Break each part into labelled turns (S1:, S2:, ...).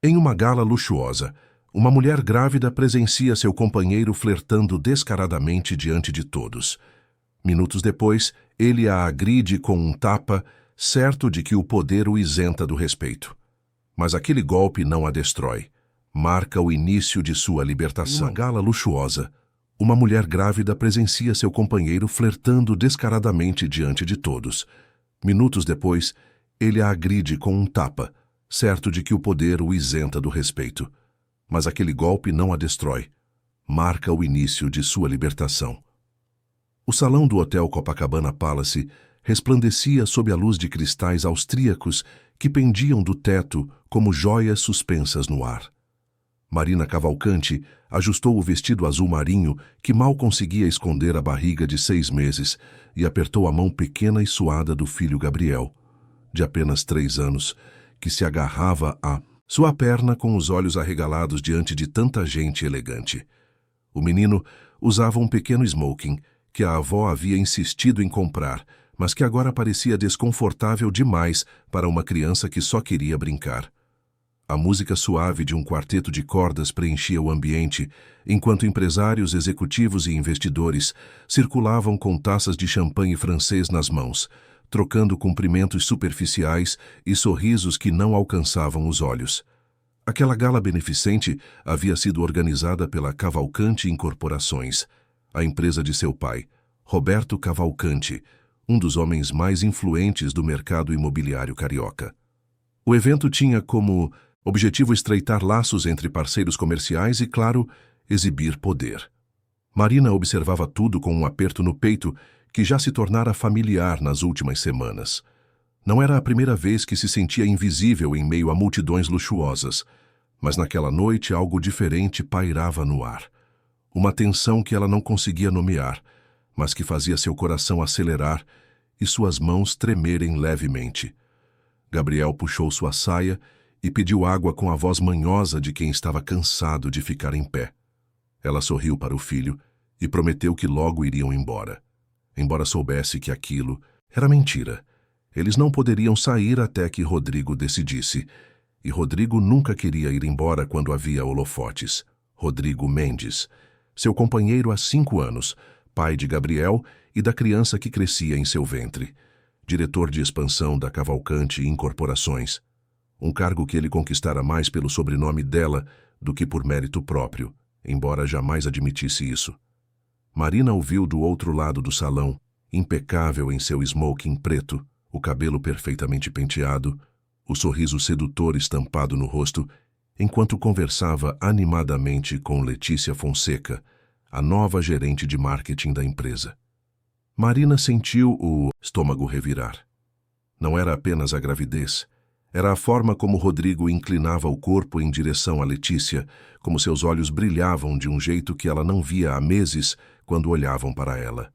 S1: Em uma gala luxuosa, uma mulher grávida presencia seu companheiro flertando descaradamente diante de todos. Minutos depois, ele a agride com um tapa, certo de que o poder o isenta do respeito. Mas aquele golpe não a destrói. Marca o início de sua libertação. Em uma gala luxuosa, uma mulher grávida presencia seu companheiro flertando descaradamente diante de todos. Minutos depois, ele a agride com um tapa, certo de que o poder o isenta do respeito. Mas aquele golpe não a destrói. Marca o início de sua libertação. O salão do Hotel Copacabana Palace resplandecia sob a luz de cristais austríacos que pendiam do teto como joias suspensas no ar. Marina Cavalcanti ajustou o vestido azul marinho que mal conseguia esconder a barriga de 6 meses e apertou a mão pequena e suada do filho Gabriel, de apenas 3 anos, que se agarrava a sua perna com os olhos arregalados diante de tanta gente elegante. O menino usava um pequeno smoking que a avó havia insistido em comprar, mas que agora parecia desconfortável demais para uma criança que só queria brincar. A música suave de um quarteto de cordas preenchia o ambiente, enquanto empresários, executivos e investidores circulavam com taças de champanhe francês nas mãos, trocando cumprimentos superficiais e sorrisos que não alcançavam os olhos. Aquela gala beneficente havia sido organizada pela Cavalcanti Incorporações, a empresa de seu pai, Roberto Cavalcanti, um dos homens mais influentes do mercado imobiliário carioca. O evento tinha como objetivo estreitar laços entre parceiros comerciais e, claro, exibir poder. Marina observava tudo com um aperto no peito que já se tornara familiar nas últimas semanas. Não era a primeira vez que se sentia invisível em meio a multidões luxuosas, mas naquela noite algo diferente pairava no ar. Uma tensão que ela não conseguia nomear, mas que fazia seu coração acelerar e suas mãos tremerem levemente. Gabriel puxou sua saia e pediu água com a voz manhosa de quem estava cansado de ficar em pé. Ela sorriu para o filho e prometeu que logo iriam embora. Embora soubesse que aquilo era mentira. Eles não poderiam sair até que Rodrigo decidisse. E Rodrigo nunca queria ir embora quando havia holofotes. Rodrigo Mendes, seu companheiro há 5 anos, pai de Gabriel e da criança que crescia em seu ventre. Diretor de expansão da Cavalcanti Incorporações. Um cargo que ele conquistara mais pelo sobrenome dela do que por mérito próprio, embora jamais admitisse isso. Marina o viu do outro lado do salão, impecável em seu smoking preto, o cabelo perfeitamente penteado, o sorriso sedutor estampado no rosto, enquanto conversava animadamente com Letícia Fonseca, a nova gerente de marketing da empresa. Marina sentiu o estômago revirar. Não era apenas a gravidez, era a forma como Rodrigo inclinava o corpo em direção a Letícia, como seus olhos brilhavam de um jeito que ela não via há meses quando olhavam para ela.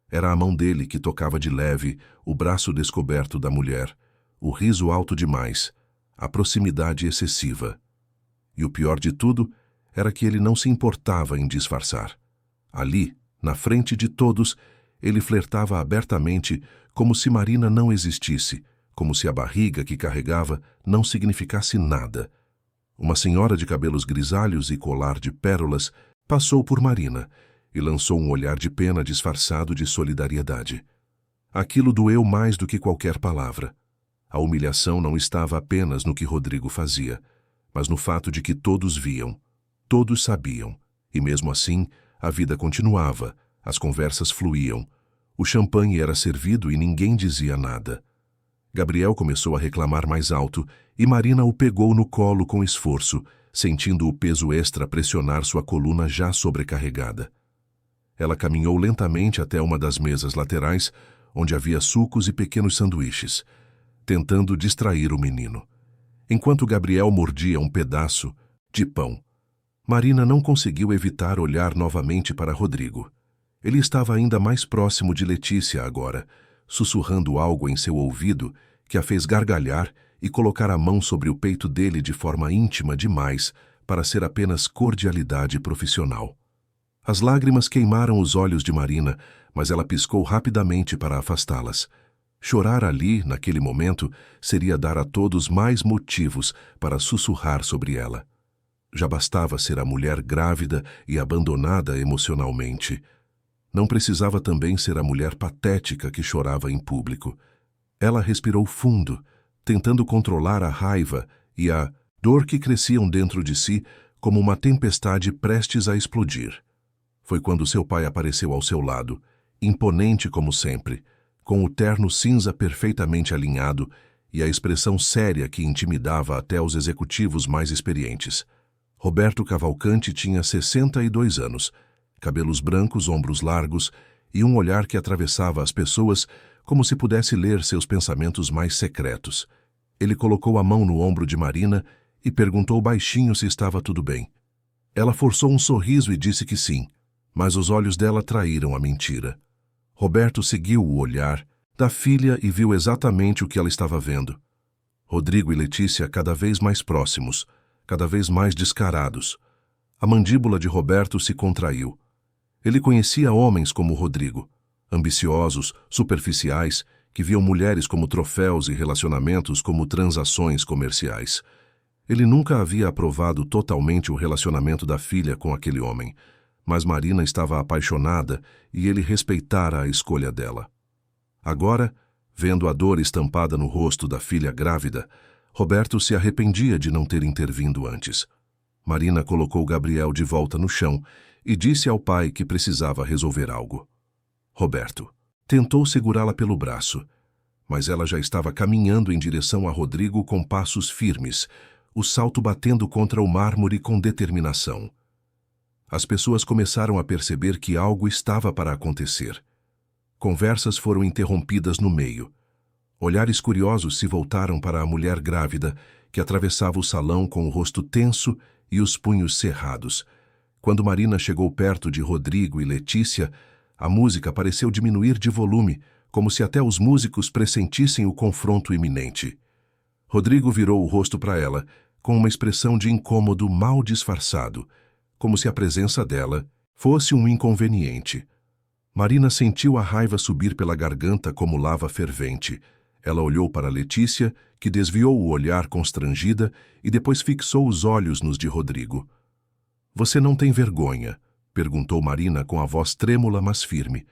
S1: Era a mão dele que tocava de leve o braço descoberto da mulher, o riso alto demais, a proximidade excessiva. E o pior de tudo era que ele não se importava em disfarçar. Ali, na frente de todos, ele flertava abertamente como se Marina não existisse, como se a barriga que carregava não significasse nada. Uma senhora de cabelos grisalhos e colar de pérolas passou por Marina e lançou um olhar de pena disfarçado de solidariedade. Aquilo doeu mais do que qualquer palavra. A humilhação não estava apenas no que Rodrigo fazia, mas no fato de que todos viam, todos sabiam, e mesmo assim a vida continuava, as conversas fluíam, o champanhe era servido e ninguém dizia nada. Gabriel começou a reclamar mais alto e Marina o pegou no colo com esforço, sentindo o peso extra pressionar sua coluna já sobrecarregada. Ela caminhou lentamente até uma das mesas laterais, onde havia sucos e pequenos sanduíches, tentando distrair o menino. Enquanto Gabriel mordia um pedaço de pão, Marina não conseguiu evitar olhar novamente para Rodrigo. Ele estava ainda mais próximo de Letícia agora, sussurrando algo em seu ouvido que a fez gargalhar e colocar a mão sobre o peito dele de forma íntima demais para ser apenas cordialidade profissional. As lágrimas queimaram os olhos de Marina, mas ela piscou rapidamente para afastá-las. Chorar ali, naquele momento, seria dar a todos mais motivos para sussurrar sobre ela. Já bastava ser a mulher grávida e abandonada emocionalmente. Não precisava também ser a mulher patética que chorava em público. Ela respirou fundo, tentando controlar a raiva e a dor que cresciam dentro de si como uma tempestade prestes a explodir. Foi quando seu pai apareceu ao seu lado, imponente como sempre, com o terno cinza perfeitamente alinhado e a expressão séria que intimidava até os executivos mais experientes. Roberto Cavalcanti tinha 62 anos, cabelos brancos, ombros largos e um olhar que atravessava as pessoas como se pudesse ler seus pensamentos mais secretos. Ele colocou a mão no ombro de Marina e perguntou baixinho se estava tudo bem. Ela forçou um sorriso e disse que sim, mas os olhos dela traíram a mentira. Roberto seguiu o olhar da filha e viu exatamente o que ela estava vendo. Rodrigo e Letícia cada vez mais próximos, cada vez mais descarados. A mandíbula de Roberto se contraiu. Ele conhecia homens como Rodrigo, ambiciosos, superficiais, que viam mulheres como troféus e relacionamentos como transações comerciais. Ele nunca havia aprovado totalmente o relacionamento da filha com aquele homem, mas Marina estava apaixonada e ele respeitara a escolha dela. Agora, vendo a dor estampada no rosto da filha grávida, Roberto se arrependia de não ter intervindo antes. Marina colocou Gabriel de volta no chão e disse ao pai que precisava resolver algo. Roberto tentou segurá-la pelo braço, mas ela já estava caminhando em direção a Rodrigo com passos firmes, o salto batendo contra o mármore com determinação. As pessoas começaram a perceber que algo estava para acontecer. Conversas foram interrompidas no meio. Olhares curiosos se voltaram para a mulher grávida, que atravessava o salão com o rosto tenso e os punhos cerrados. Quando Marina chegou perto de Rodrigo e Letícia, a música pareceu diminuir de volume, como se até os músicos pressentissem o confronto iminente. Rodrigo virou o rosto para ela, com uma expressão de incômodo mal disfarçado, como se a presença dela fosse um inconveniente. Marina sentiu a raiva subir pela garganta como lava fervente. Ela olhou para Letícia, que desviou o olhar constrangida e depois fixou os olhos nos de Rodrigo. "Você não tem vergonha?" perguntou Marina com a voz trêmula, mas firme.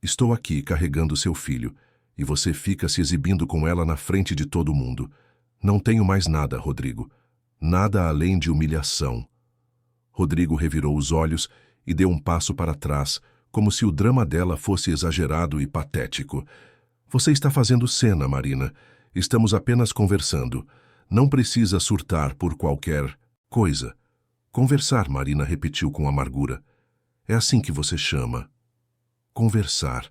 S1: "Estou aqui carregando seu filho, e você fica se exibindo com ela na frente de todo mundo. Não tenho mais nada, Rodrigo. Nada além de humilhação." Rodrigo revirou os olhos e deu um passo para trás, como se o drama dela fosse exagerado e patético. "Você está fazendo cena, Marina. Estamos apenas conversando. Não precisa surtar por qualquer coisa." "Conversar", Marina repetiu com amargura. "É assim que você chama. Conversar.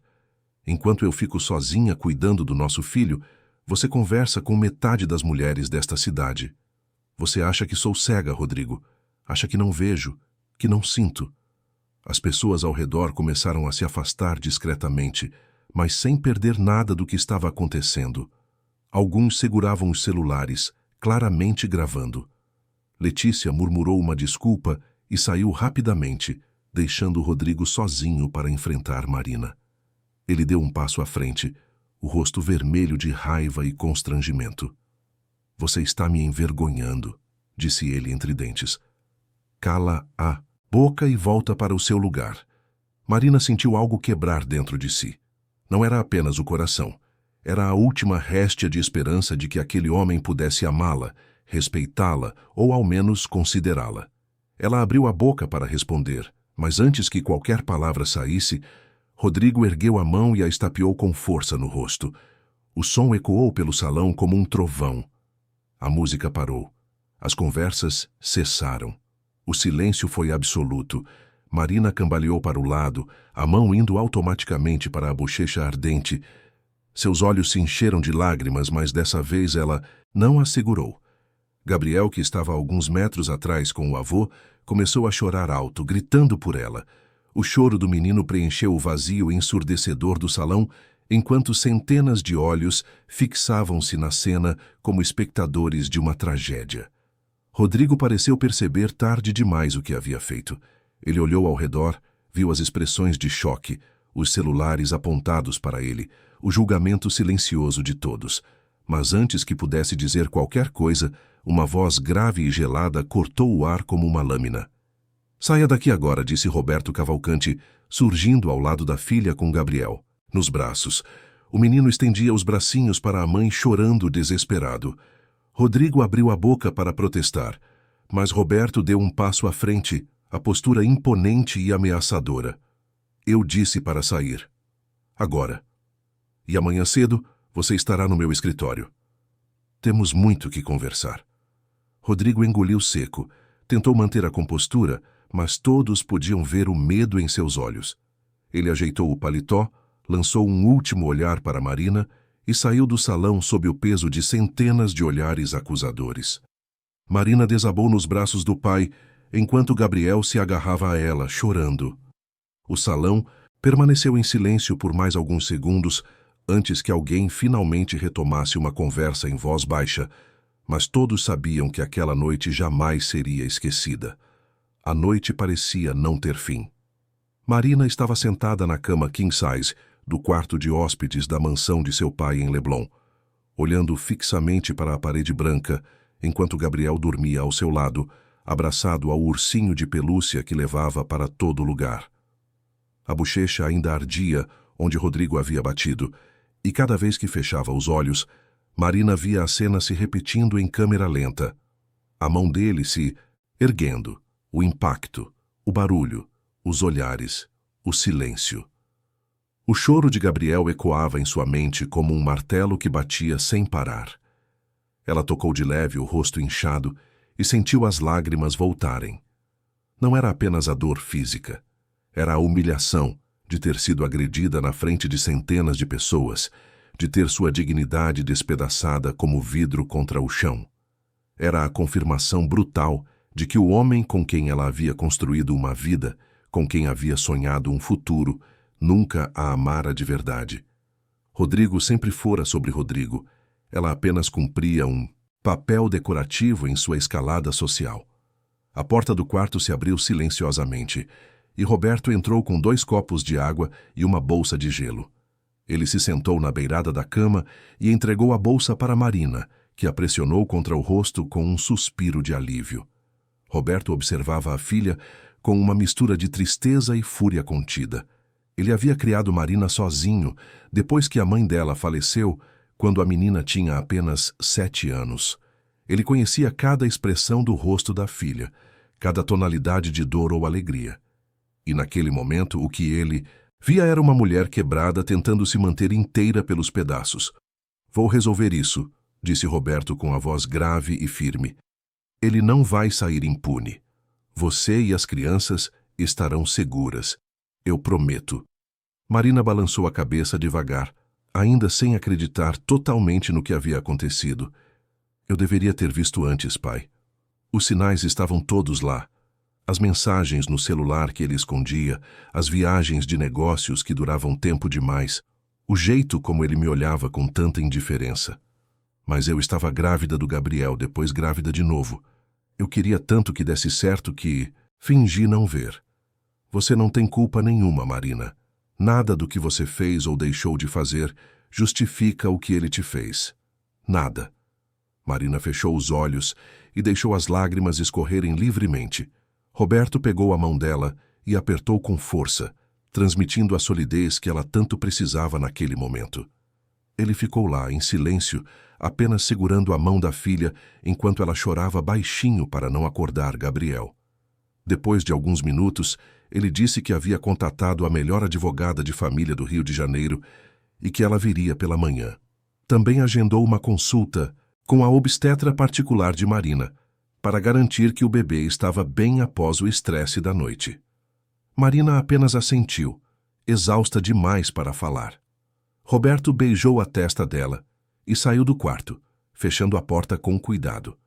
S1: Enquanto eu fico sozinha cuidando do nosso filho, você conversa com metade das mulheres desta cidade. Você acha que sou cega, Rodrigo. Acha que não vejo, que não sinto." As pessoas ao redor começaram a se afastar discretamente, mas sem perder nada do que estava acontecendo. Alguns seguravam os celulares, claramente gravando. Letícia murmurou uma desculpa e saiu rapidamente, deixando Rodrigo sozinho para enfrentar Marina. Ele deu um passo à frente, o rosto vermelho de raiva e constrangimento. "Você está me envergonhando", disse ele entre dentes. "Cala a boca e volta para o seu lugar." Marina sentiu algo quebrar dentro de si. Não era apenas o coração. Era a última réstia de esperança de que aquele homem pudesse amá-la, respeitá-la ou ao menos considerá-la. Ela abriu a boca para responder, mas antes que qualquer palavra saísse, Rodrigo ergueu a mão e a estapeou com força no rosto. O som ecoou pelo salão como um trovão. A música parou. As conversas cessaram. O silêncio foi absoluto. Marina cambaleou para o lado, a mão indo automaticamente para a bochecha ardente. Seus olhos se encheram de lágrimas, mas dessa vez ela não as segurou. Gabriel, que estava a alguns metros atrás com o avô, começou a chorar alto, gritando por ela. O choro do menino preencheu o vazio ensurdecedor do salão, enquanto centenas de olhos fixavam-se na cena como espectadores de uma tragédia. Rodrigo pareceu perceber tarde demais o que havia feito. Ele olhou ao redor, viu as expressões de choque, os celulares apontados para ele, o julgamento silencioso de todos. Mas antes que pudesse dizer qualquer coisa, uma voz grave e gelada cortou o ar como uma lâmina. Saia daqui agora, disse Roberto Cavalcanti, surgindo ao lado da filha com Gabriel, nos braços. O menino estendia os bracinhos para a mãe, chorando desesperado. Rodrigo abriu a boca para protestar, mas Roberto deu um passo à frente, a postura imponente e ameaçadora. Eu disse para sair. Agora. E amanhã cedo, você estará no meu escritório. Temos muito que conversar. Rodrigo engoliu seco, tentou manter a compostura, mas todos podiam ver o medo em seus olhos. Ele ajeitou o paletó, lançou um último olhar para Marina e saiu do salão sob o peso de centenas de olhares acusadores. Marina desabou nos braços do pai, enquanto Gabriel se agarrava a ela, chorando. O salão permaneceu em silêncio por mais alguns segundos, antes que alguém finalmente retomasse uma conversa em voz baixa, mas todos sabiam que aquela noite jamais seria esquecida. A noite parecia não ter fim. Marina estava sentada na cama king size do quarto de hóspedes da mansão de seu pai em Leblon, olhando fixamente para a parede branca, enquanto Gabriel dormia ao seu lado, abraçado ao ursinho de pelúcia que levava para todo lugar. A bochecha ainda ardia onde Rodrigo havia batido, e cada vez que fechava os olhos, Marina via a cena se repetindo em câmera lenta. A mão dele se erguendo, o impacto, o barulho, os olhares, o silêncio. O choro de Gabriel ecoava em sua mente como um martelo que batia sem parar. Ela tocou de leve o rosto inchado e sentiu as lágrimas voltarem. Não era apenas a dor física, era a humilhação de ter sido agredida na frente de centenas de pessoas, de ter sua dignidade despedaçada como vidro contra o chão. Era a confirmação brutal de que o homem com quem ela havia construído uma vida, com quem havia sonhado um futuro, nunca a amara de verdade. Rodrigo sempre fora sobre Rodrigo. Ela apenas cumpria um papel decorativo em sua escalada social. A porta do quarto se abriu silenciosamente, e Roberto entrou com 2 copos de água e uma bolsa de gelo. Ele se sentou na beirada da cama e entregou a bolsa para Marina, que a pressionou contra o rosto com um suspiro de alívio. Roberto observava a filha com uma mistura de tristeza e fúria contida. Ele havia criado Marina sozinho, depois que a mãe dela faleceu, quando a menina tinha apenas 7 anos. Ele conhecia cada expressão do rosto da filha, cada tonalidade de dor ou alegria. E naquele momento o que ele via era uma mulher quebrada tentando se manter inteira pelos pedaços. Vou resolver isso, disse Roberto com a voz grave e firme. Ele não vai sair impune. Você e as crianças estarão seguras. Eu prometo. Marina balançou a cabeça devagar, ainda sem acreditar totalmente no que havia acontecido. Eu deveria ter visto antes, pai. Os sinais estavam todos lá. As mensagens no celular que ele escondia, as viagens de negócios que duravam tempo demais, o jeito como ele me olhava com tanta indiferença. Mas eu estava grávida do Gabriel, depois grávida de novo. Eu queria tanto que desse certo que fingi não ver. Você não tem culpa nenhuma, Marina. Nada do que você fez ou deixou de fazer justifica o que ele te fez. Nada. Marina fechou os olhos e deixou as lágrimas escorrerem livremente. Roberto pegou a mão dela e apertou com força, transmitindo a solidez que ela tanto precisava naquele momento. Ele ficou lá, em silêncio, apenas segurando a mão da filha enquanto ela chorava baixinho para não acordar Gabriel. Depois de alguns minutos, ele disse que havia contatado a melhor advogada de família do Rio de Janeiro e que ela viria pela manhã. Também agendou uma consulta com a obstetra particular de Marina, para garantir que o bebê estava bem após o estresse da noite. Marina apenas assentiu, exausta demais para falar. Roberto beijou a testa dela e saiu do quarto, fechando a porta com cuidado.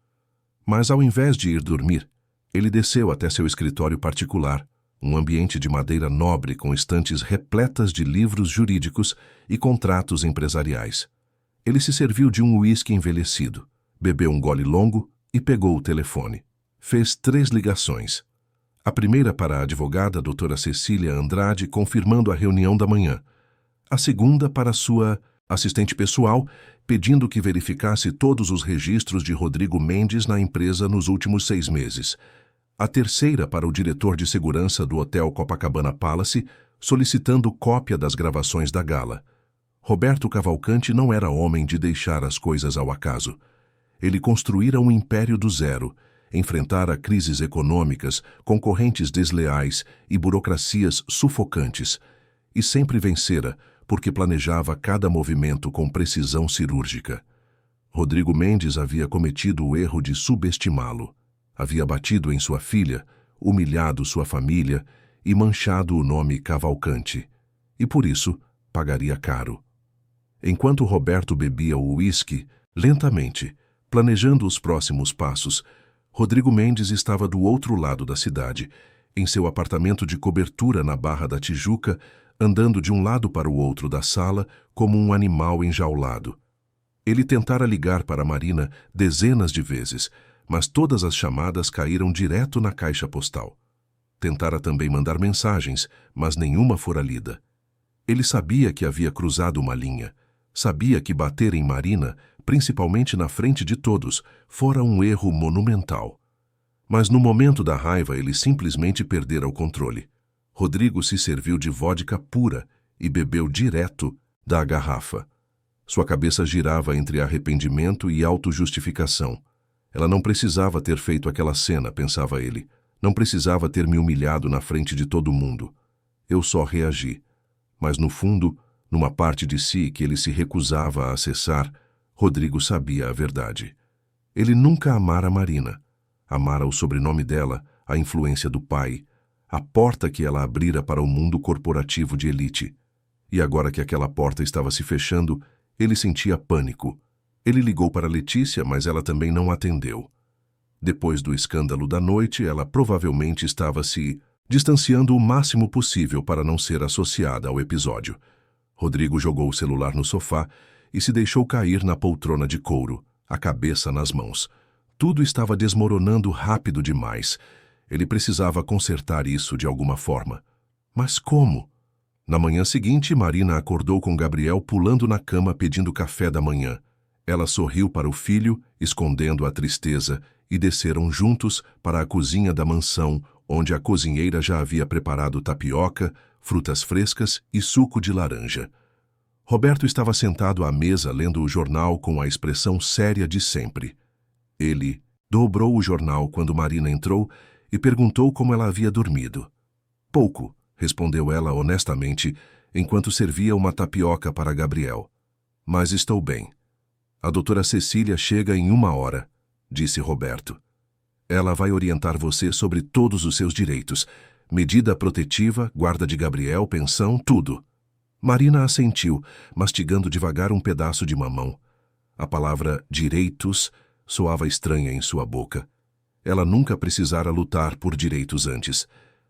S1: Mas ao invés de ir dormir, ele desceu até seu escritório particular, um ambiente de madeira nobre com estantes repletas de livros jurídicos e contratos empresariais. Ele se serviu de um uísque envelhecido, bebeu um gole longo e pegou o telefone. Fez 3 ligações. A primeira para a advogada doutora Cecília Andrade, confirmando a reunião da manhã. A segunda para sua assistente pessoal, pedindo que verificasse todos os registros de Rodrigo Mendes na empresa nos últimos 6 meses. A terceira para o diretor de segurança do Hotel Copacabana Palace, solicitando cópia das gravações da gala. Roberto Cavalcante não era homem de deixar as coisas ao acaso. Ele construíra um império do zero, enfrentara crises econômicas, concorrentes desleais e burocracias sufocantes, e sempre vencera, porque planejava cada movimento com precisão cirúrgica. Rodrigo Mendes havia cometido o erro de subestimá-lo. Havia batido em sua filha, humilhado sua família e manchado o nome Cavalcante. E por isso, pagaria caro. Enquanto Roberto bebia o uísque, lentamente, planejando os próximos passos, Rodrigo Mendes estava do outro lado da cidade, em seu apartamento de cobertura na Barra da Tijuca, andando de um lado para o outro da sala como um animal enjaulado. Ele tentara ligar para Marina dezenas de vezes, mas todas as chamadas caíram direto na caixa postal. Tentara também mandar mensagens, mas nenhuma fora lida. Ele sabia que havia cruzado uma linha. Sabia que bater em Marina, principalmente na frente de todos, fora um erro monumental. Mas no momento da raiva ele simplesmente perdera o controle. Rodrigo se serviu de vodka pura e bebeu direto da garrafa. Sua cabeça girava entre arrependimento e autojustificação. Ela não precisava ter feito aquela cena, pensava ele. Não precisava ter me humilhado na frente de todo mundo. Eu só reagi. Mas no fundo, numa parte de si que ele se recusava a acessar, Rodrigo sabia a verdade. Ele nunca amara Marina. Amara o sobrenome dela, a influência do pai, a porta que ela abrira para o mundo corporativo de elite. E agora que aquela porta estava se fechando, ele sentia pânico. Ele ligou para Letícia, mas ela também não atendeu. Depois do escândalo da noite, ela provavelmente estava se distanciando o máximo possível para não ser associada ao episódio. Rodrigo jogou o celular no sofá e se deixou cair na poltrona de couro, a cabeça nas mãos. Tudo estava desmoronando rápido demais. Ele precisava consertar isso de alguma forma. Mas como? Na manhã seguinte, Marina acordou com Gabriel pulando na cama pedindo café da manhã. Ela sorriu para o filho, escondendo a tristeza, e desceram juntos para a cozinha da mansão, onde a cozinheira já havia preparado tapioca, frutas frescas e suco de laranja. Roberto estava sentado à mesa lendo o jornal com a expressão séria de sempre. Ele dobrou o jornal quando Marina entrou e perguntou como ela havia dormido. Pouco, respondeu ela honestamente, enquanto servia uma tapioca para Gabriel. Mas estou bem. A doutora Cecília chega em 1 hora, disse Roberto. Ela vai orientar você sobre todos os seus direitos. Medida protetiva, guarda de Gabriel, pensão, tudo. Marina assentiu, mastigando devagar um pedaço de mamão. A palavra direitos soava estranha em sua boca. Ela nunca precisara lutar por direitos antes.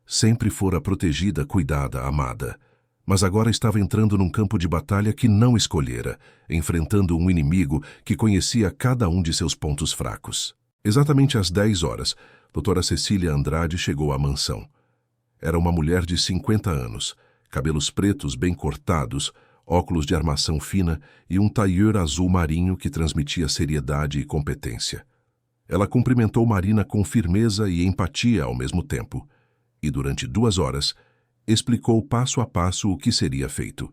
S1: Sempre fora protegida, cuidada, amada. Mas agora estava entrando num campo de batalha que não escolhera, enfrentando um inimigo que conhecia cada um de seus pontos fracos. Exatamente às 10 horas, doutora Cecília Andrade chegou à mansão. Era uma mulher de 50 anos, cabelos pretos bem cortados, óculos de armação fina e um tailleur azul marinho que transmitia seriedade e competência. Ela cumprimentou Marina com firmeza e empatia ao mesmo tempo, e durante 2 horas explicou passo a passo o que seria feito.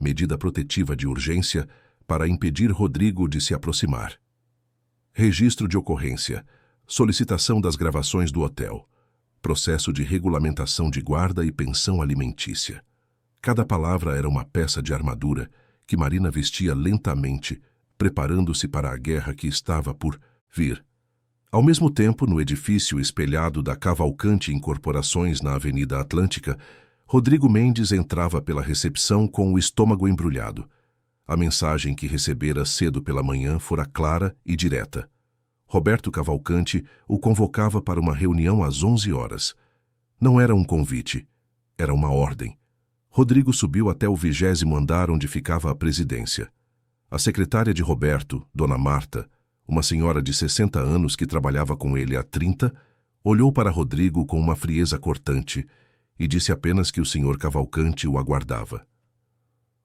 S1: Medida protetiva de urgência para impedir Rodrigo de se aproximar. Registro de ocorrência, solicitação das gravações do hotel, processo de regulamentação de guarda e pensão alimentícia. Cada palavra era uma peça de armadura que Marina vestia lentamente, preparando-se para a guerra que estava por vir. Ao mesmo tempo, no edifício espelhado da Cavalcante Incorporações na Avenida Atlântica, Rodrigo Mendes entrava pela recepção com o estômago embrulhado. A mensagem que recebera cedo pela manhã fora clara e direta. Roberto Cavalcante o convocava para uma reunião às 11 horas. Não era um convite, era uma ordem. Rodrigo subiu até o 20º andar onde ficava a presidência. A secretária de Roberto, Dona Marta, uma senhora de 60 anos que trabalhava com ele há 30, Olhou para Rodrigo com uma frieza cortante e disse apenas que o Sr. Cavalcanti o aguardava.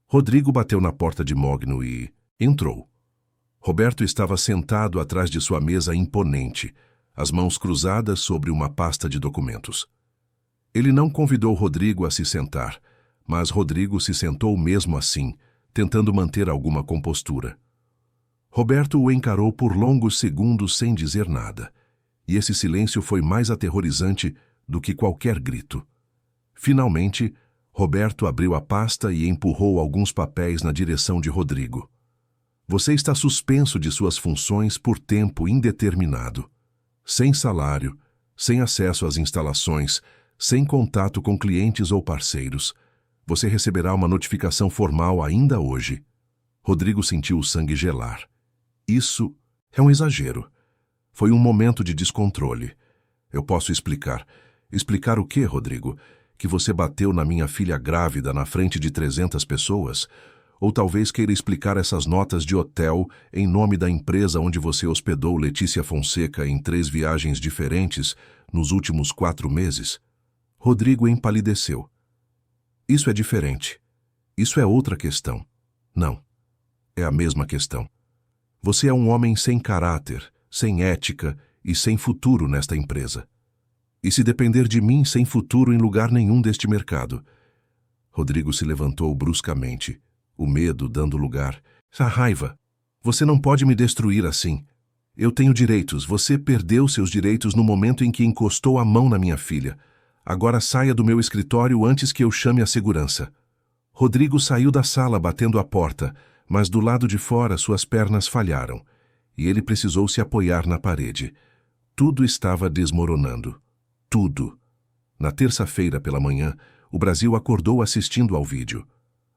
S1: Rodrigo bateu na porta de Mogno e entrou. Roberto estava sentado atrás de sua mesa imponente, as mãos cruzadas sobre uma pasta de documentos. Ele não convidou Rodrigo a se sentar, mas Rodrigo se sentou mesmo assim, tentando manter alguma compostura. Roberto o encarou por longos segundos sem dizer nada, e esse silêncio foi mais aterrorizante do que qualquer grito. Finalmente, Roberto abriu a pasta e empurrou alguns papéis na direção de Rodrigo. Você está suspenso de suas funções por tempo indeterminado. Sem salário, sem acesso às instalações, sem contato com clientes ou parceiros. Você receberá uma notificação formal ainda hoje. Rodrigo sentiu o sangue gelar. Isso é um exagero. Foi um momento de descontrole. Eu posso explicar. Explicar o quê, Rodrigo? Que você bateu na minha filha grávida na frente de 300 pessoas? Ou talvez queira explicar essas notas de hotel em nome da empresa onde você hospedou Letícia Fonseca em 3 viagens diferentes nos últimos 4 meses? Rodrigo empalideceu. Isso é diferente. Isso é outra questão. Não. É a mesma questão. Você é um homem sem caráter, sem ética e sem futuro nesta empresa. E se depender de mim, sem futuro em lugar nenhum deste mercado. Rodrigo se levantou bruscamente, o medo dando lugar. A raiva. Você não pode me destruir assim. Eu tenho direitos. Você perdeu seus direitos no momento em que encostou a mão na minha filha. Agora saia do meu escritório antes que eu chame a segurança. Rodrigo saiu da sala batendo a porta, mas do lado de fora suas pernas falharam, e ele precisou se apoiar na parede. Tudo estava desmoronando. Tudo. Na terça-feira pela manhã, o Brasil acordou assistindo ao vídeo.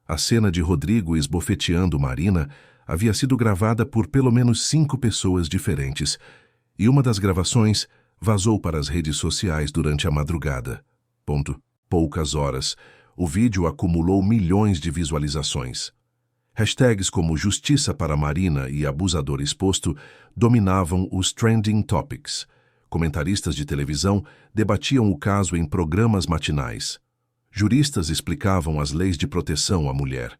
S1: A cena de Rodrigo esbofeteando Marina havia sido gravada por pelo menos 5 pessoas diferentes, e uma das gravações vazou para as redes sociais durante a madrugada. Poucas horas, o vídeo acumulou milhões de visualizações. Hashtags como Justiça para Marina e Abusador Exposto dominavam os trending topics. Comentaristas de televisão debatiam o caso em programas matinais. Juristas explicavam as leis de proteção à mulher.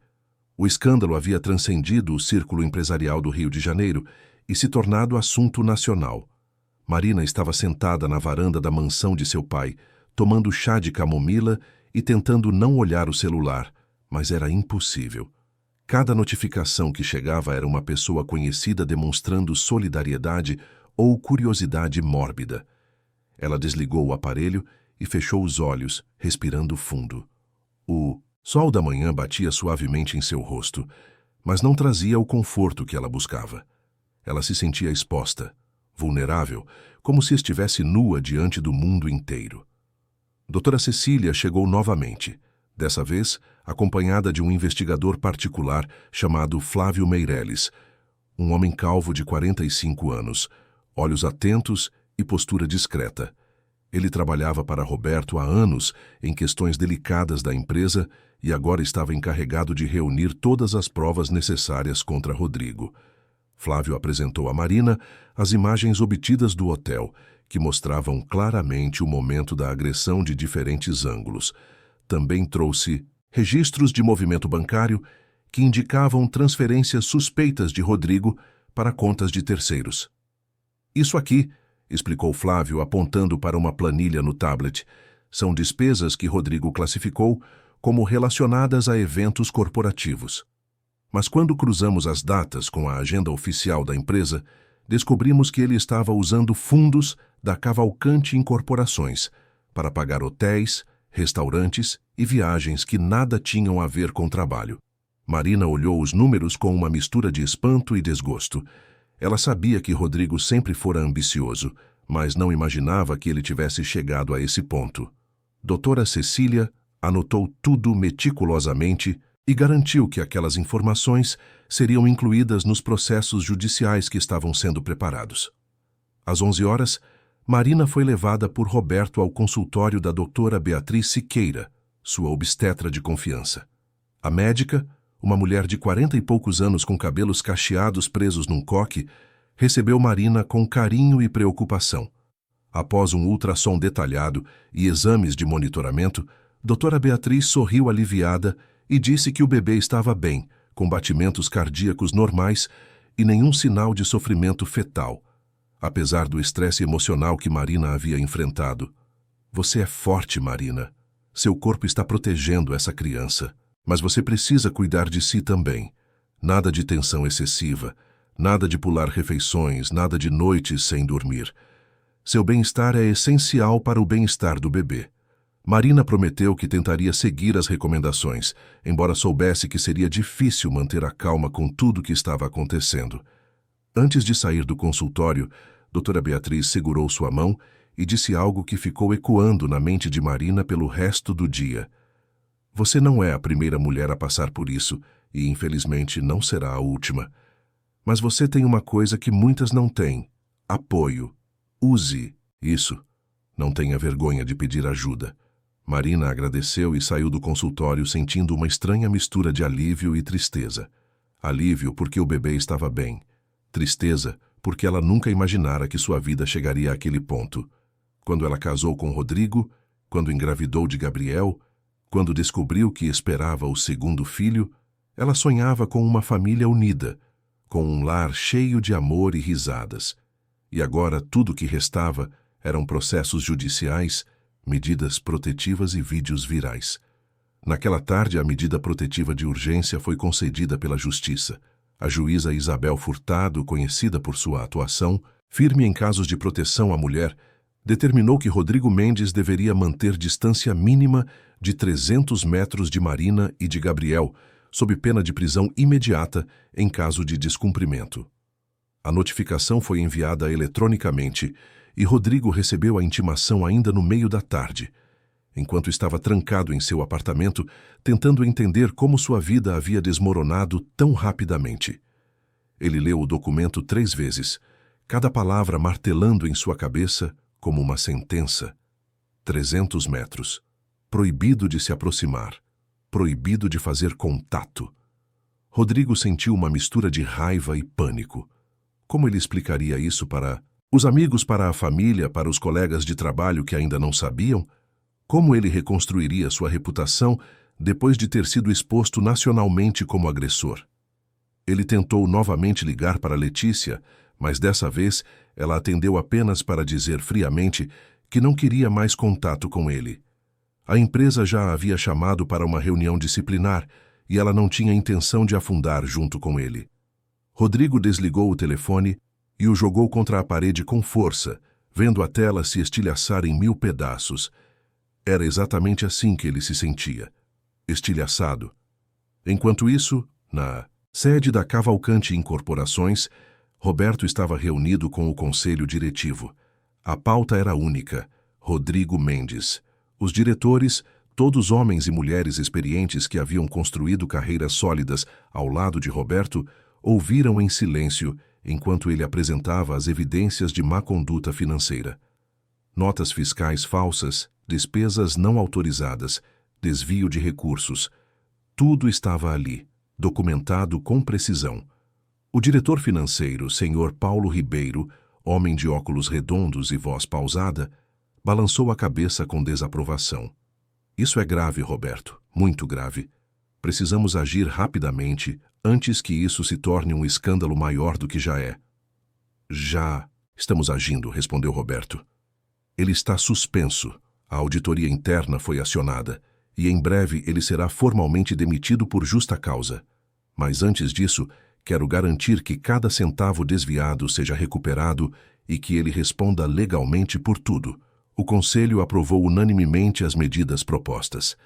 S1: O escândalo havia transcendido o círculo empresarial do Rio de Janeiro e se tornado assunto nacional. Marina estava sentada na varanda da mansão de seu pai, tomando chá de camomila e tentando não olhar o celular, mas era impossível. Cada notificação que chegava era uma pessoa conhecida demonstrando solidariedade ou curiosidade mórbida. Ela desligou o aparelho e fechou os olhos, respirando fundo. O sol da manhã batia suavemente em seu rosto, mas não trazia o conforto que ela buscava. Ela se sentia exposta, vulnerável, como se estivesse nua diante do mundo inteiro. Doutora Cecília chegou novamente, dessa vez acompanhada de um investigador particular chamado Flávio Meirelles, um homem calvo de 45 anos, olhos atentos e postura discreta. Ele trabalhava para Roberto há anos em questões delicadas da empresa e agora estava encarregado de reunir todas as provas necessárias contra Rodrigo. Flávio apresentou a Marina as imagens obtidas do hotel, que mostravam claramente o momento da agressão de diferentes ângulos. Também trouxe registros de movimento bancário que indicavam transferências suspeitas de Rodrigo para contas de terceiros. Isso aqui, explicou Flávio apontando para uma planilha no tablet, são despesas que Rodrigo classificou como relacionadas a eventos corporativos. Mas quando cruzamos as datas com a agenda oficial da empresa, descobrimos que ele estava usando fundos da Cavalcanti Incorporações para pagar hotéis, restaurantes e viagens que nada tinham a ver com trabalho. Marina olhou os números com uma mistura de espanto e desgosto. Ela sabia que Rodrigo sempre fora ambicioso, mas não imaginava que ele tivesse chegado a esse ponto. Doutora Cecília anotou tudo meticulosamente e garantiu que aquelas informações seriam incluídas nos processos judiciais que estavam sendo preparados. Às 11 horas, Marina foi levada por Roberto ao consultório da doutora Beatriz Siqueira, sua obstetra de confiança. A médica, uma mulher de 40 e poucos anos com cabelos cacheados presos num coque, recebeu Marina com carinho e preocupação. Após um ultrassom detalhado e exames de monitoramento, doutora Beatriz sorriu aliviada e disse que o bebê estava bem, com batimentos cardíacos normais e nenhum sinal de sofrimento fetal, apesar do estresse emocional que Marina havia enfrentado. Você é forte, Marina. Seu corpo está protegendo essa criança, mas você precisa cuidar de si também. Nada de tensão excessiva, nada de pular refeições, nada de noites sem dormir. Seu bem-estar é essencial para o bem-estar do bebê. Marina prometeu que tentaria seguir as recomendações, embora soubesse que seria difícil manter a calma com tudo o que estava acontecendo. Antes de sair do consultório, doutora Beatriz segurou sua mão e disse algo que ficou ecoando na mente de Marina pelo resto do dia. Você não é a primeira mulher a passar por isso e, infelizmente, não será a última. Mas você tem uma coisa que muitas não têm: apoio. Use isso. Não tenha vergonha de pedir ajuda. Marina agradeceu e saiu do consultório sentindo uma estranha mistura de alívio e tristeza. Alívio porque o bebê estava bem. Tristeza porque ela nunca imaginara que sua vida chegaria àquele ponto. Quando ela casou com Rodrigo, quando engravidou de Gabriel, quando descobriu que esperava o segundo filho, ela sonhava com uma família unida, com um lar cheio de amor e risadas. E agora tudo o que restava eram processos judiciais, medidas protetivas e vídeos virais. Naquela tarde, a medida protetiva de urgência foi concedida pela Justiça. A juíza Isabel Furtado, conhecida por sua atuação, firme em casos de proteção à mulher, determinou que Rodrigo Mendes deveria manter distância mínima de 300 metros de Marina e de Gabriel, sob pena de prisão imediata em caso de descumprimento. A notificação foi enviada eletronicamente e Rodrigo recebeu a intimação ainda no meio da tarde, enquanto estava trancado em seu apartamento, tentando entender como sua vida havia desmoronado tão rapidamente. Ele leu o documento 3 vezes, cada palavra martelando em sua cabeça como uma sentença. 300 metros. Proibido de se aproximar. Proibido de fazer contato. Rodrigo sentiu uma mistura de raiva e pânico. Como ele explicaria isso para os amigos, para a família, para os colegas de trabalho que ainda não sabiam? Como ele reconstruiria sua reputação depois de ter sido exposto nacionalmente como agressor? Ele tentou novamente ligar para Letícia, mas dessa vez ela atendeu apenas para dizer friamente que não queria mais contato com ele. A empresa já a havia chamado para uma reunião disciplinar e ela não tinha intenção de afundar junto com ele. Rodrigo desligou o telefone e o jogou contra a parede com força, vendo a tela se estilhaçar em 1000 pedaços. Era exatamente assim que ele se sentia, estilhaçado. Enquanto isso, na sede da Cavalcante Incorporações, Roberto estava reunido com o conselho diretivo. A pauta era única: Rodrigo Mendes. Os diretores, todos homens e mulheres experientes que haviam construído carreiras sólidas ao lado de Roberto, ouviram em silêncio enquanto ele apresentava as evidências de má conduta financeira. Notas fiscais falsas, despesas não autorizadas, desvio de recursos. Tudo estava ali, documentado com precisão. O diretor financeiro, Sr. Paulo Ribeiro, homem de óculos redondos e voz pausada, balançou a cabeça com desaprovação. Isso é grave, Roberto, muito grave. Precisamos agir rapidamente antes que isso se torne um escândalo maior do que já é. Já estamos agindo, respondeu Roberto. Ele está suspenso. A auditoria interna foi acionada e em breve ele será formalmente demitido por justa causa. Mas antes disso, quero garantir que cada centavo desviado seja recuperado e que ele responda legalmente por tudo. O Conselho aprovou unanimemente as medidas propostas.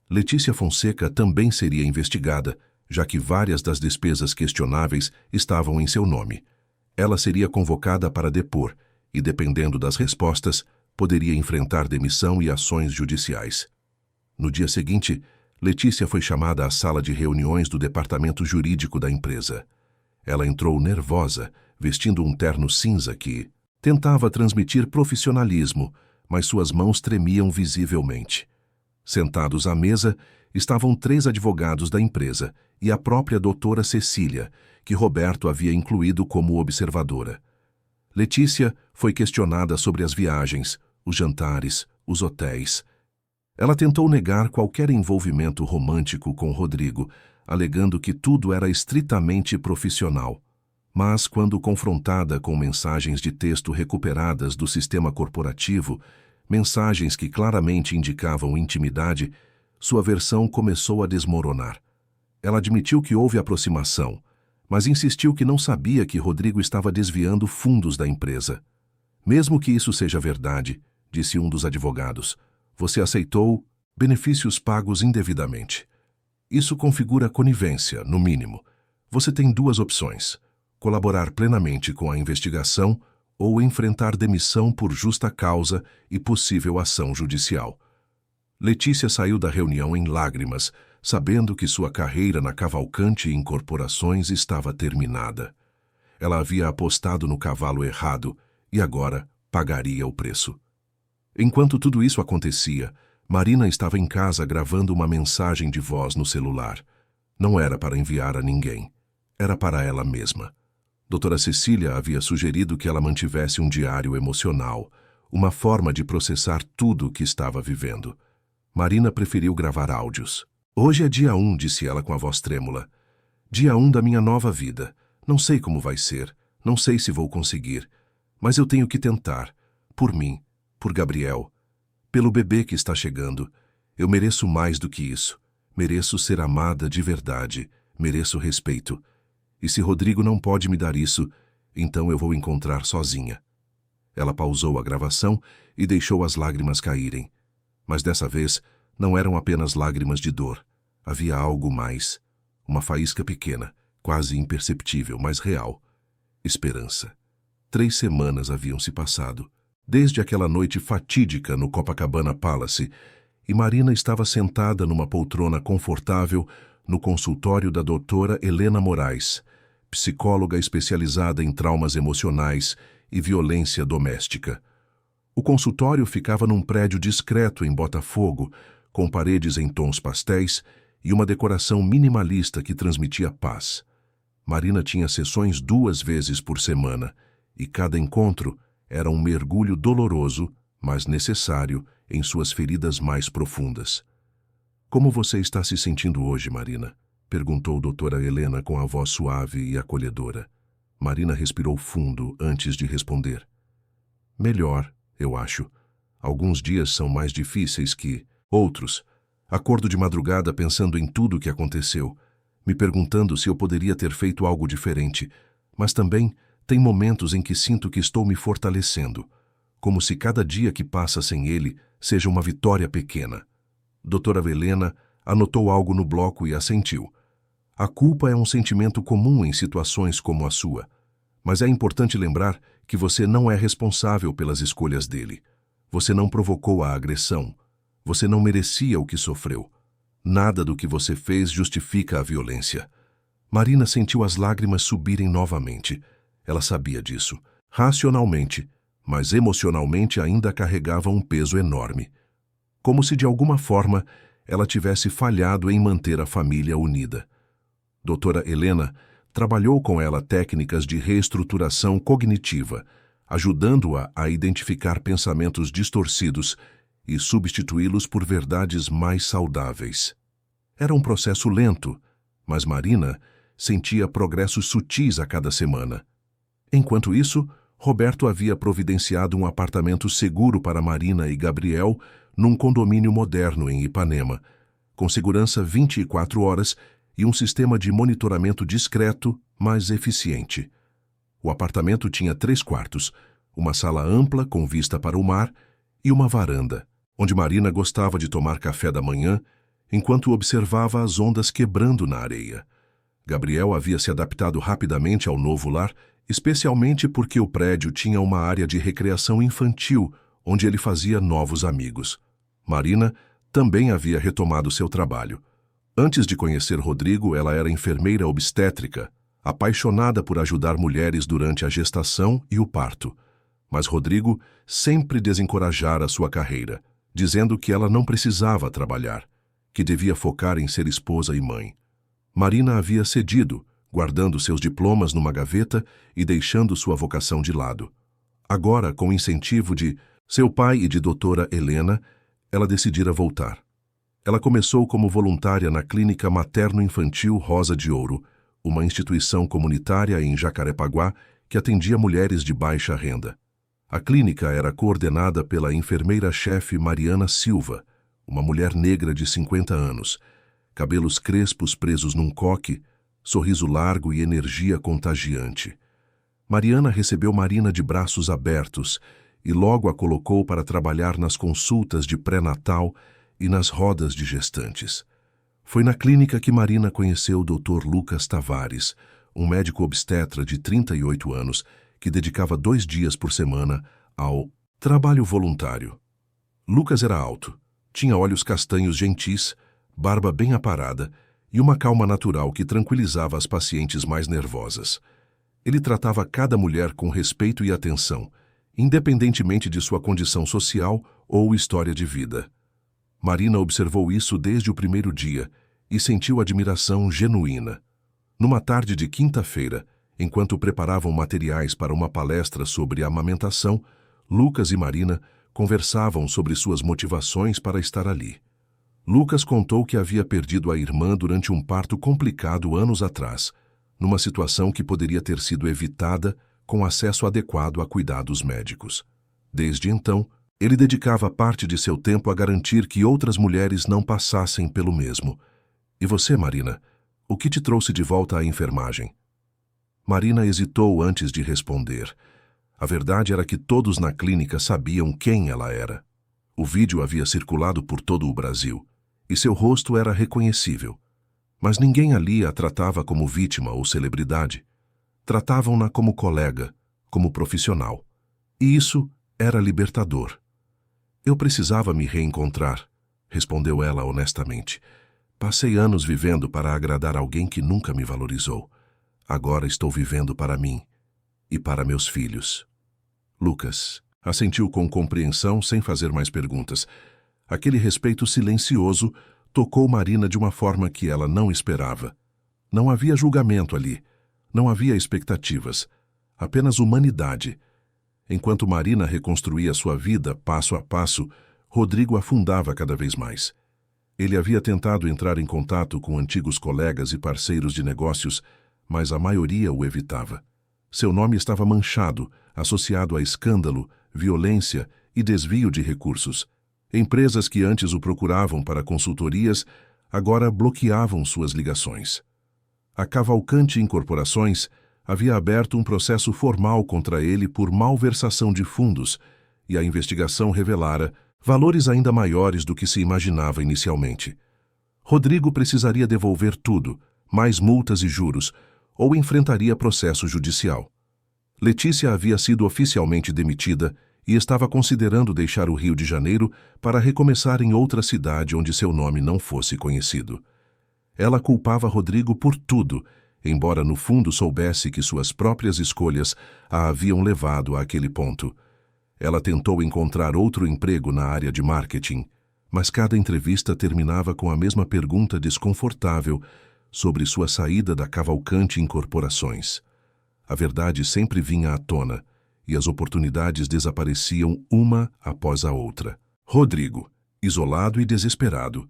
S1: Letícia Fonseca também seria investigada, já que várias das despesas questionáveis estavam em seu nome. Ela seria convocada para depor e, dependendo das respostas, poderia enfrentar demissão e ações judiciais. No dia seguinte, Letícia foi chamada à sala de reuniões do departamento jurídico da empresa. Ela entrou nervosa, vestindo um terno cinza que tentava transmitir profissionalismo, mas suas mãos tremiam visivelmente. Sentados à mesa estavam 3 advogados da empresa e a própria doutora Cecília, que Roberto havia incluído como observadora. Letícia foi questionada sobre as viagens, os jantares, os hotéis. Ela tentou negar qualquer envolvimento romântico com Rodrigo, alegando que tudo era estritamente profissional. Mas, quando confrontada com mensagens de texto recuperadas do sistema corporativo, mensagens que claramente indicavam intimidade, sua versão começou a desmoronar. Ela admitiu que houve aproximação, mas insistiu que não sabia que Rodrigo estava desviando fundos da empresa. Mesmo que isso seja verdade, disse um dos advogados, você aceitou benefícios pagos indevidamente. Isso configura conivência, no mínimo. Você tem duas opções: colaborar plenamente com a investigação ou enfrentar demissão por justa causa e possível ação judicial. Letícia saiu da reunião em lágrimas, sabendo que sua carreira na Cavalcante Incorporações estava terminada. Ela havia apostado no cavalo errado e agora pagaria o preço. Enquanto tudo isso acontecia, Marina estava em casa gravando uma mensagem de voz no celular. Não era para enviar a ninguém. Era para ela mesma. Doutora Cecília havia sugerido que ela mantivesse um diário emocional, uma forma de processar tudo o que estava vivendo. Marina preferiu gravar áudios. Hoje é dia 1, disse ela com a voz trêmula. Dia 1 da minha nova vida. Não sei como vai ser, não sei se vou conseguir, mas eu tenho que tentar. Por mim, por Gabriel, pelo bebê que está chegando. Eu mereço mais do que isso. Mereço ser amada de verdade, mereço respeito. E se Rodrigo não pode me dar isso, então eu vou encontrar sozinha. Ela pausou a gravação e deixou as lágrimas caírem. Mas dessa vez, não eram apenas lágrimas de dor. Havia algo mais. Uma faísca pequena, quase imperceptível, mas real. Esperança. 3 semanas haviam se passado, desde aquela noite fatídica no Copacabana Palace, e Marina estava sentada numa poltrona confortável no consultório da doutora Helena Moraes, psicóloga especializada em traumas emocionais e violência doméstica. O consultório ficava num prédio discreto em Botafogo, com paredes em tons pastéis e uma decoração minimalista que transmitia paz. Marina tinha sessões 2 vezes por semana, e cada encontro era um mergulho doloroso, mas necessário, em suas feridas mais profundas. Como você está se sentindo hoje, Marina? Perguntou doutora Helena com a voz suave e acolhedora. Marina respirou fundo antes de responder. Melhor, eu acho. Alguns dias são mais difíceis que outros. Acordo de madrugada pensando em tudo o que aconteceu, me perguntando se eu poderia ter feito algo diferente, mas também tem momentos em que sinto que estou me fortalecendo, como se cada dia que passa sem ele seja uma vitória pequena. Doutora Helena anotou algo no bloco e assentiu. A culpa é um sentimento comum em situações como a sua, mas é importante lembrar que você não é responsável pelas escolhas dele. Você não provocou a agressão. Você não merecia o que sofreu. Nada do que você fez justifica a violência. Marina sentiu as lágrimas subirem novamente. Ela sabia disso, racionalmente, mas emocionalmente ainda carregava um peso enorme. Como se de alguma forma ela tivesse falhado em manter a família unida. Doutora Helena trabalhou com ela técnicas de reestruturação cognitiva, ajudando-a a identificar pensamentos distorcidos e substituí-los por verdades mais saudáveis. Era um processo lento, mas Marina sentia progressos sutis a cada semana. Enquanto isso, Roberto havia providenciado um apartamento seguro para Marina e Gabriel num condomínio moderno em Ipanema, com segurança 24 horas e um sistema de monitoramento discreto, mas eficiente. O apartamento tinha 3 quartos, uma sala ampla com vista para o mar e uma varanda, onde Marina gostava de tomar café da manhã enquanto observava as ondas quebrando na areia. Gabriel havia se adaptado rapidamente ao novo lar, especialmente porque o prédio tinha uma área de recreação infantil, onde ele fazia novos amigos. Marina também havia retomado seu trabalho. Antes de conhecer Rodrigo, ela era enfermeira obstétrica, apaixonada por ajudar mulheres durante a gestação e o parto. Mas Rodrigo sempre desencorajara sua carreira, dizendo que ela não precisava trabalhar, que devia focar em ser esposa e mãe. Marina havia cedido, guardando seus diplomas numa gaveta e deixando sua vocação de lado. Agora, com o incentivo de seu pai e de doutora Helena, ela decidira voltar. Ela começou como voluntária na Clínica Materno-Infantil Rosa de Ouro, uma instituição comunitária em Jacarepaguá que atendia mulheres de baixa renda. A clínica era coordenada pela enfermeira-chefe Mariana Silva, uma mulher negra de 50 anos, cabelos crespos presos num coque, sorriso largo e energia contagiante. Mariana recebeu Marina de braços abertos e logo a colocou para trabalhar nas consultas de pré-natal e nas rodas de gestantes. Foi na clínica que Marina conheceu o Dr. Lucas Tavares, um médico obstetra de 38 anos que dedicava 2 dias por semana ao trabalho voluntário. Lucas era alto, tinha olhos castanhos gentis, barba bem aparada e uma calma natural que tranquilizava as pacientes mais nervosas. Ele tratava cada mulher com respeito e atenção, independentemente de sua condição social ou história de vida. Marina observou isso desde o primeiro dia e sentiu admiração genuína. Numa tarde de quinta-feira, enquanto preparavam materiais para uma palestra sobre amamentação, Lucas e Marina conversavam sobre suas motivações para estar ali. Lucas contou que havia perdido a irmã durante um parto complicado anos atrás, numa situação que poderia ter sido evitada com acesso adequado a cuidados médicos. Desde então, ele dedicava parte de seu tempo a garantir que outras mulheres não passassem pelo mesmo. E você, Marina, o que te trouxe de volta à enfermagem? Marina hesitou antes de responder. A verdade era que todos na clínica sabiam quem ela era. O vídeo havia circulado por todo o Brasil, e seu rosto era reconhecível. Mas ninguém ali a tratava como vítima ou celebridade. Tratavam-na como colega, como profissional. E isso era libertador. Eu precisava me reencontrar, respondeu ela honestamente. Passei anos vivendo para agradar alguém que nunca me valorizou. Agora estou vivendo para mim e para meus filhos. Lucas assentiu com compreensão sem fazer mais perguntas. Aquele respeito silencioso tocou Marina de uma forma que ela não esperava. Não havia julgamento ali, não havia expectativas, apenas humanidade. Enquanto Marina reconstruía sua vida passo a passo, Rodrigo afundava cada vez mais. Ele havia tentado entrar em contato com antigos colegas e parceiros de negócios, mas a maioria o evitava. Seu nome estava manchado, associado a escândalo, violência e desvio de recursos. Empresas que antes o procuravam para consultorias, agora bloqueavam suas ligações. A Cavalcante Incorporações havia aberto um processo formal contra ele por malversação de fundos, e a investigação revelara valores ainda maiores do que se imaginava inicialmente. Rodrigo precisaria devolver tudo, mais multas e juros, ou enfrentaria processo judicial. Letícia havia sido oficialmente demitida e estava considerando deixar o Rio de Janeiro para recomeçar em outra cidade onde seu nome não fosse conhecido. Ela culpava Rodrigo por tudo, embora no fundo soubesse que suas próprias escolhas a haviam levado àquele ponto. Ela tentou encontrar outro emprego na área de marketing, mas cada entrevista terminava com a mesma pergunta desconfortável sobre sua saída da Cavalcante Incorporações. A verdade sempre vinha à tona, e as oportunidades desapareciam uma após a outra. Rodrigo, isolado e desesperado,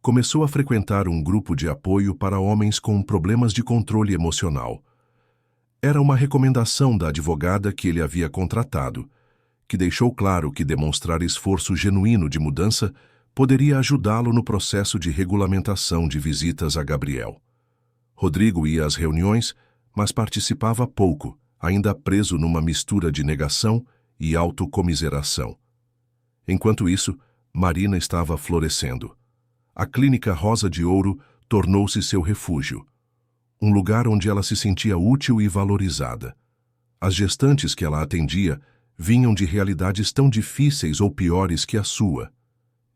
S1: começou a frequentar um grupo de apoio para homens com problemas de controle emocional. Era uma recomendação da advogada que ele havia contratado, que deixou claro que demonstrar esforço genuíno de mudança poderia ajudá-lo no processo de regulamentação de visitas a Gabriel. Rodrigo ia às reuniões, mas participava pouco, ainda preso numa mistura de negação e autocomiseração. Enquanto isso, Marina estava florescendo. A Clínica Rosa de Ouro tornou-se seu refúgio, um lugar onde ela se sentia útil e valorizada. As gestantes que ela atendia vinham de realidades tão difíceis ou piores que a sua,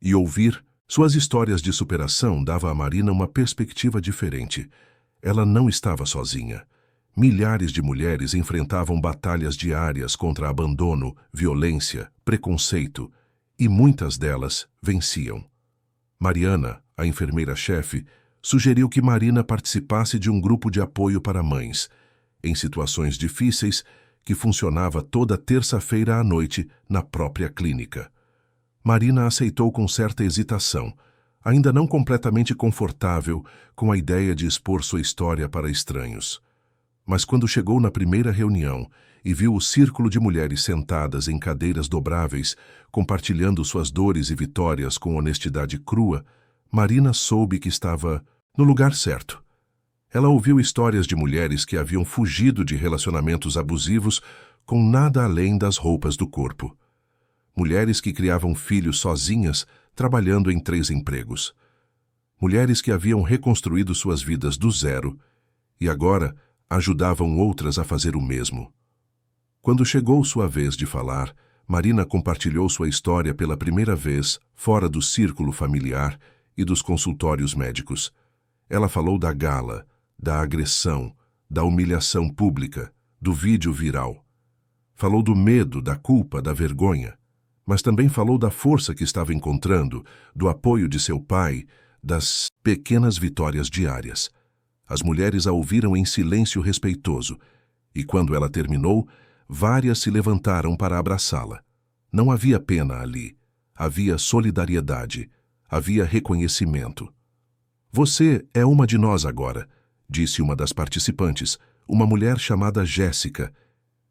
S1: e ouvir suas histórias de superação dava a Marina uma perspectiva diferente. Ela não estava sozinha. Milhares de mulheres enfrentavam batalhas diárias contra abandono, violência, preconceito, e muitas delas venciam. Mariana, a enfermeira-chefe, sugeriu que Marina participasse de um grupo de apoio para mães, em situações difíceis, que funcionava toda terça-feira à noite na própria clínica. Marina aceitou com certa hesitação, ainda não completamente confortável com a ideia de expor sua história para estranhos. Mas quando chegou na primeira reunião e viu o círculo de mulheres sentadas em cadeiras dobráveis, compartilhando suas dores e vitórias com honestidade crua, Marina soube que estava no lugar certo. Ela ouviu histórias de mulheres que haviam fugido de relacionamentos abusivos com nada além das roupas do corpo. Mulheres que criavam filhos sozinhas, trabalhando em 3 empregos. Mulheres que haviam reconstruído suas vidas do zero e agora ajudavam outras a fazer o mesmo. Quando chegou sua vez de falar, Marina compartilhou sua história pela primeira vez fora do círculo familiar e dos consultórios médicos. Ela falou da gala, da agressão, da humilhação pública, do vídeo viral. Falou do medo, da culpa, da vergonha. Mas também falou da força que estava encontrando, do apoio de seu pai, das pequenas vitórias diárias. As mulheres a ouviram em silêncio respeitoso, e quando ela terminou, várias se levantaram para abraçá-la. Não havia pena ali, havia solidariedade, havia reconhecimento. "Você é uma de nós agora", disse uma das participantes, uma mulher chamada Jéssica,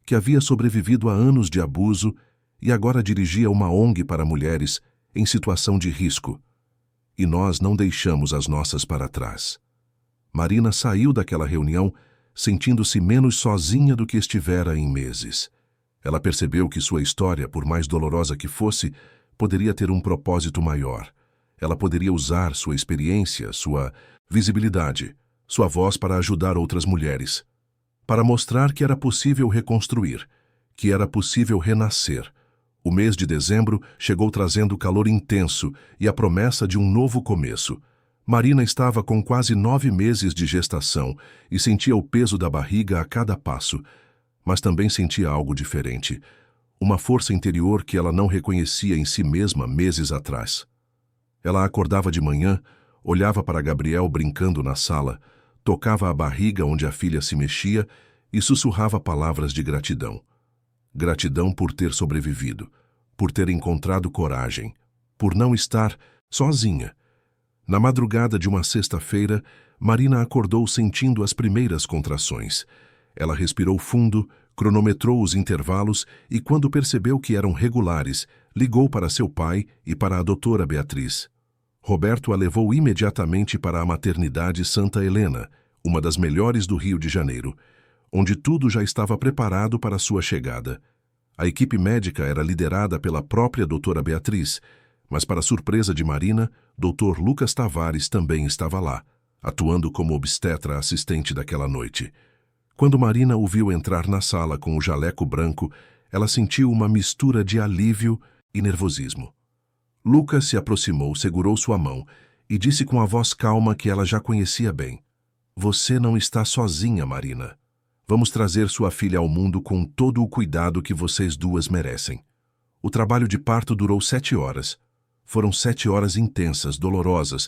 S1: que havia sobrevivido a anos de abuso e agora dirigia uma ONG para mulheres em situação de risco. E nós não deixamos as nossas para trás. Marina saiu daquela reunião sentindo-se menos sozinha do que estivera em meses. Ela percebeu que sua história, por mais dolorosa que fosse, poderia ter um propósito maior. Ela poderia usar sua experiência, sua visibilidade, sua voz para ajudar outras mulheres, para mostrar que era possível reconstruir, que era possível renascer. O mês de dezembro chegou trazendo calor intenso e a promessa de um novo começo. Marina estava com quase 9 meses de gestação e sentia o peso da barriga a cada passo, mas também sentia algo diferente, uma força interior que ela não reconhecia em si mesma meses atrás. Ela acordava de manhã, olhava para Gabriel brincando na sala, tocava a barriga onde a filha se mexia e sussurrava palavras de gratidão. Gratidão por ter sobrevivido, por ter encontrado coragem, por não estar sozinha. Na madrugada de uma sexta-feira, Marina acordou sentindo as primeiras contrações. Ela respirou fundo, cronometrou os intervalos e, quando percebeu que eram regulares, ligou para seu pai e para a doutora Beatriz. Roberto a levou imediatamente para a maternidade Santa Helena, uma das melhores do Rio de Janeiro, onde tudo já estava preparado para sua chegada. A equipe médica era liderada pela própria doutora Beatriz, mas para surpresa de Marina, Dr. Lucas Tavares também estava lá, atuando como obstetra assistente daquela noite. Quando Marina o viu entrar na sala com o jaleco branco, ela sentiu uma mistura de alívio e nervosismo. Lucas se aproximou, segurou sua mão e disse com a voz calma que ela já conhecia bem: "Você não está sozinha, Marina. Vamos trazer sua filha ao mundo com todo o cuidado que vocês duas merecem." O trabalho de parto durou 7 horas. Foram 7 horas intensas, dolorosas,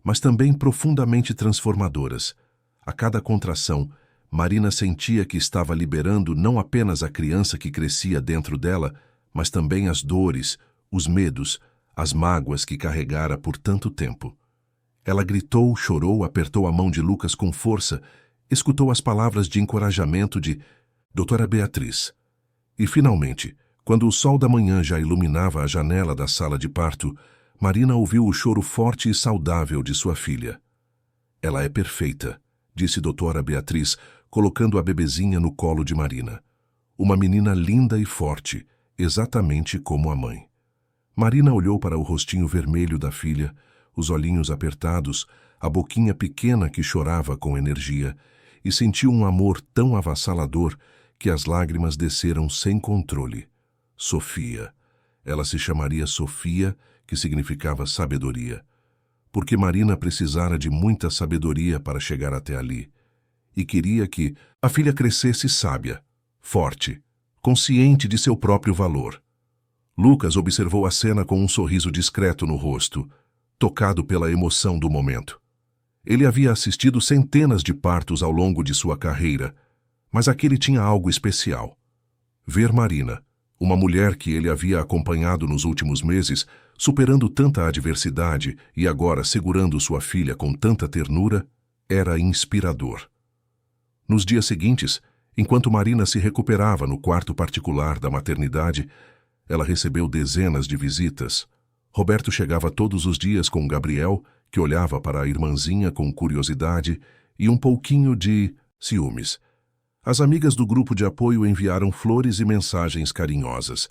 S1: mas também profundamente transformadoras. A cada contração, Marina sentia que estava liberando não apenas a criança que crescia dentro dela, mas também as dores, os medos, as mágoas que carregara por tanto tempo. Ela gritou, chorou, apertou a mão de Lucas com força, escutou as palavras de encorajamento de doutora Beatriz. E, finalmente, quando o sol da manhã já iluminava a janela da sala de parto, Marina ouviu o choro forte e saudável de sua filha. "Ela é perfeita", disse doutora Beatriz, colocando a bebezinha no colo de Marina. "Uma menina linda e forte, exatamente como a mãe." Marina olhou para o rostinho vermelho da filha, os olhinhos apertados, a boquinha pequena que chorava com energia, e sentiu um amor tão avassalador que as lágrimas desceram sem controle. Sofia. Ela se chamaria Sofia, que significava sabedoria, porque Marina precisara de muita sabedoria para chegar até ali, e queria que a filha crescesse sábia, forte, consciente de seu próprio valor. Lucas observou a cena com um sorriso discreto no rosto, tocado pela emoção do momento. Ele havia assistido centenas de partos ao longo de sua carreira, mas aquele tinha algo especial. Ver Marina, uma mulher que ele havia acompanhado nos últimos meses, superando tanta adversidade e agora segurando sua filha com tanta ternura, era inspirador. Nos dias seguintes, enquanto Marina se recuperava no quarto particular da maternidade, ela recebeu dezenas de visitas. Roberto chegava todos os dias com Gabriel, que olhava para a irmãzinha com curiosidade e um pouquinho de ciúmes. As amigas do grupo de apoio enviaram flores e mensagens carinhosas.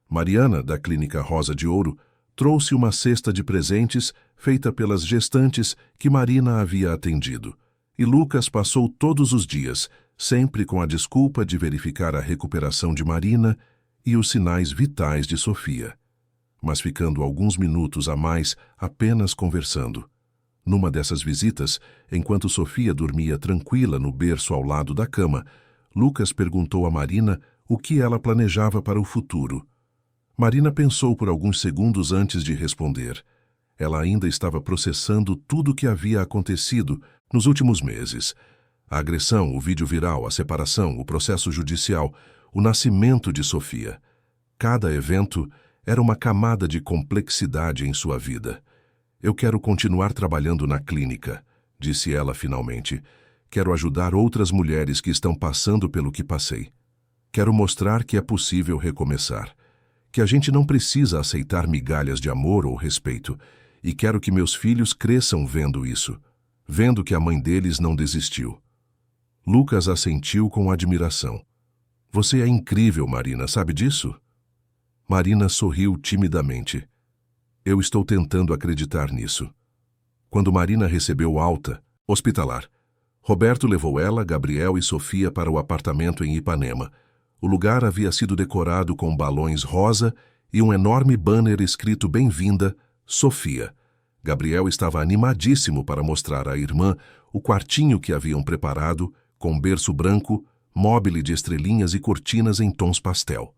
S1: Mariana, da Clínica Rosa de Ouro, trouxe uma cesta de presentes feita pelas gestantes que Marina havia atendido. E Lucas passou todos os dias, sempre com a desculpa de verificar a recuperação de Marina e os sinais vitais de Sofia. Mas ficando alguns minutos a mais apenas conversando. Numa dessas visitas, enquanto Sofia dormia tranquila no berço ao lado da cama, Lucas perguntou a Marina o que ela planejava para o futuro. Marina pensou por alguns segundos antes de responder. Ela ainda estava processando tudo o que havia acontecido nos últimos meses. A agressão, o vídeo viral, a separação, o processo judicial, o nascimento de Sofia. Cada evento era uma camada de complexidade em sua vida. Eu quero continuar trabalhando na clínica, disse ela finalmente. Quero ajudar outras mulheres que estão passando pelo que passei. Quero mostrar que é possível recomeçar, que a gente não precisa aceitar migalhas de amor ou respeito, e quero que meus filhos cresçam vendo isso, vendo que a mãe deles não desistiu. Lucas assentiu com admiração. Você é incrível, Marina, sabe disso? Marina sorriu timidamente. Eu estou tentando acreditar nisso. Quando Marina recebeu alta, hospitalar, Roberto levou ela, Gabriel e Sofia para o apartamento em Ipanema. O lugar havia sido decorado com balões rosa e um enorme banner escrito Bem-vinda, Sofia. Gabriel estava animadíssimo para mostrar à irmã o quartinho que haviam preparado, com berço branco, móbile de estrelinhas e cortinas em tons pastel.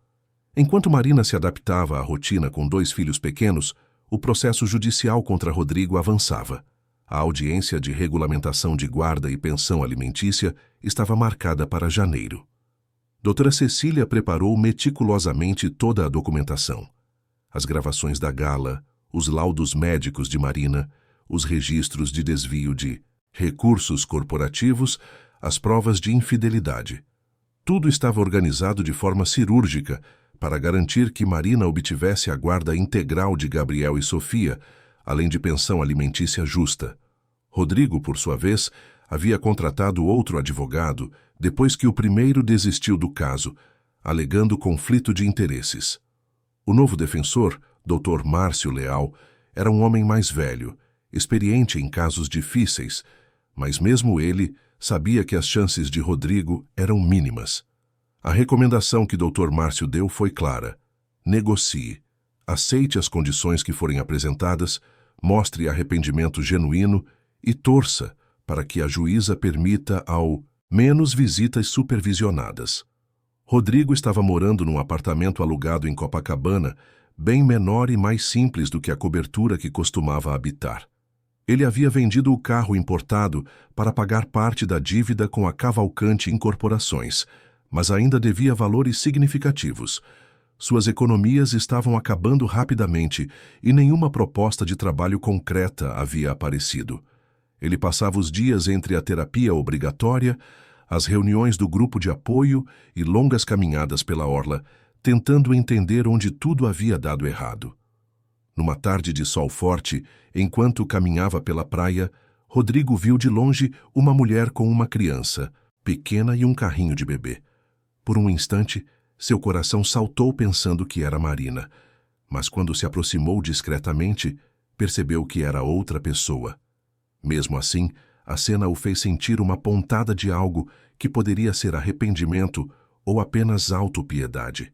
S1: Enquanto Marina se adaptava à rotina com 2 filhos pequenos, o processo judicial contra Rodrigo avançava. A audiência de regulamentação de guarda e pensão alimentícia estava marcada para janeiro. Doutora Cecília preparou meticulosamente toda a documentação. As gravações da gala, os laudos médicos de Marina, os registros de desvio de recursos corporativos, as provas de infidelidade. Tudo estava organizado de forma cirúrgica para garantir que Marina obtivesse a guarda integral de Gabriel e Sofia, além de pensão alimentícia justa. Rodrigo, por sua vez, havia contratado outro advogado depois que o primeiro desistiu do caso, alegando conflito de interesses. O novo defensor, Dr. Márcio Leal, era um homem mais velho, experiente em casos difíceis, mas mesmo ele sabia que as chances de Rodrigo eram mínimas. A recomendação que Dr. Márcio deu foi clara: negocie, aceite as condições que forem apresentadas, mostre arrependimento genuíno e torça para que a juíza permita ao menos visitas supervisionadas. Rodrigo estava morando num apartamento alugado em Copacabana, bem menor e mais simples do que a cobertura que costumava habitar. Ele havia vendido o carro importado para pagar parte da dívida com a Cavalcante Incorporações, mas ainda devia valores significativos. Suas economias estavam acabando rapidamente e nenhuma proposta de trabalho concreta havia aparecido. Ele passava os dias entre a terapia obrigatória, as reuniões do grupo de apoio e longas caminhadas pela orla, tentando entender onde tudo havia dado errado. Numa tarde de sol forte, enquanto caminhava pela praia, Rodrigo viu de longe uma mulher com uma criança, pequena e um carrinho de bebê. Por um instante, seu coração saltou pensando que era Marina, mas quando se aproximou discretamente, percebeu que era outra pessoa. Mesmo assim, a cena o fez sentir uma pontada de algo que poderia ser arrependimento ou apenas autopiedade.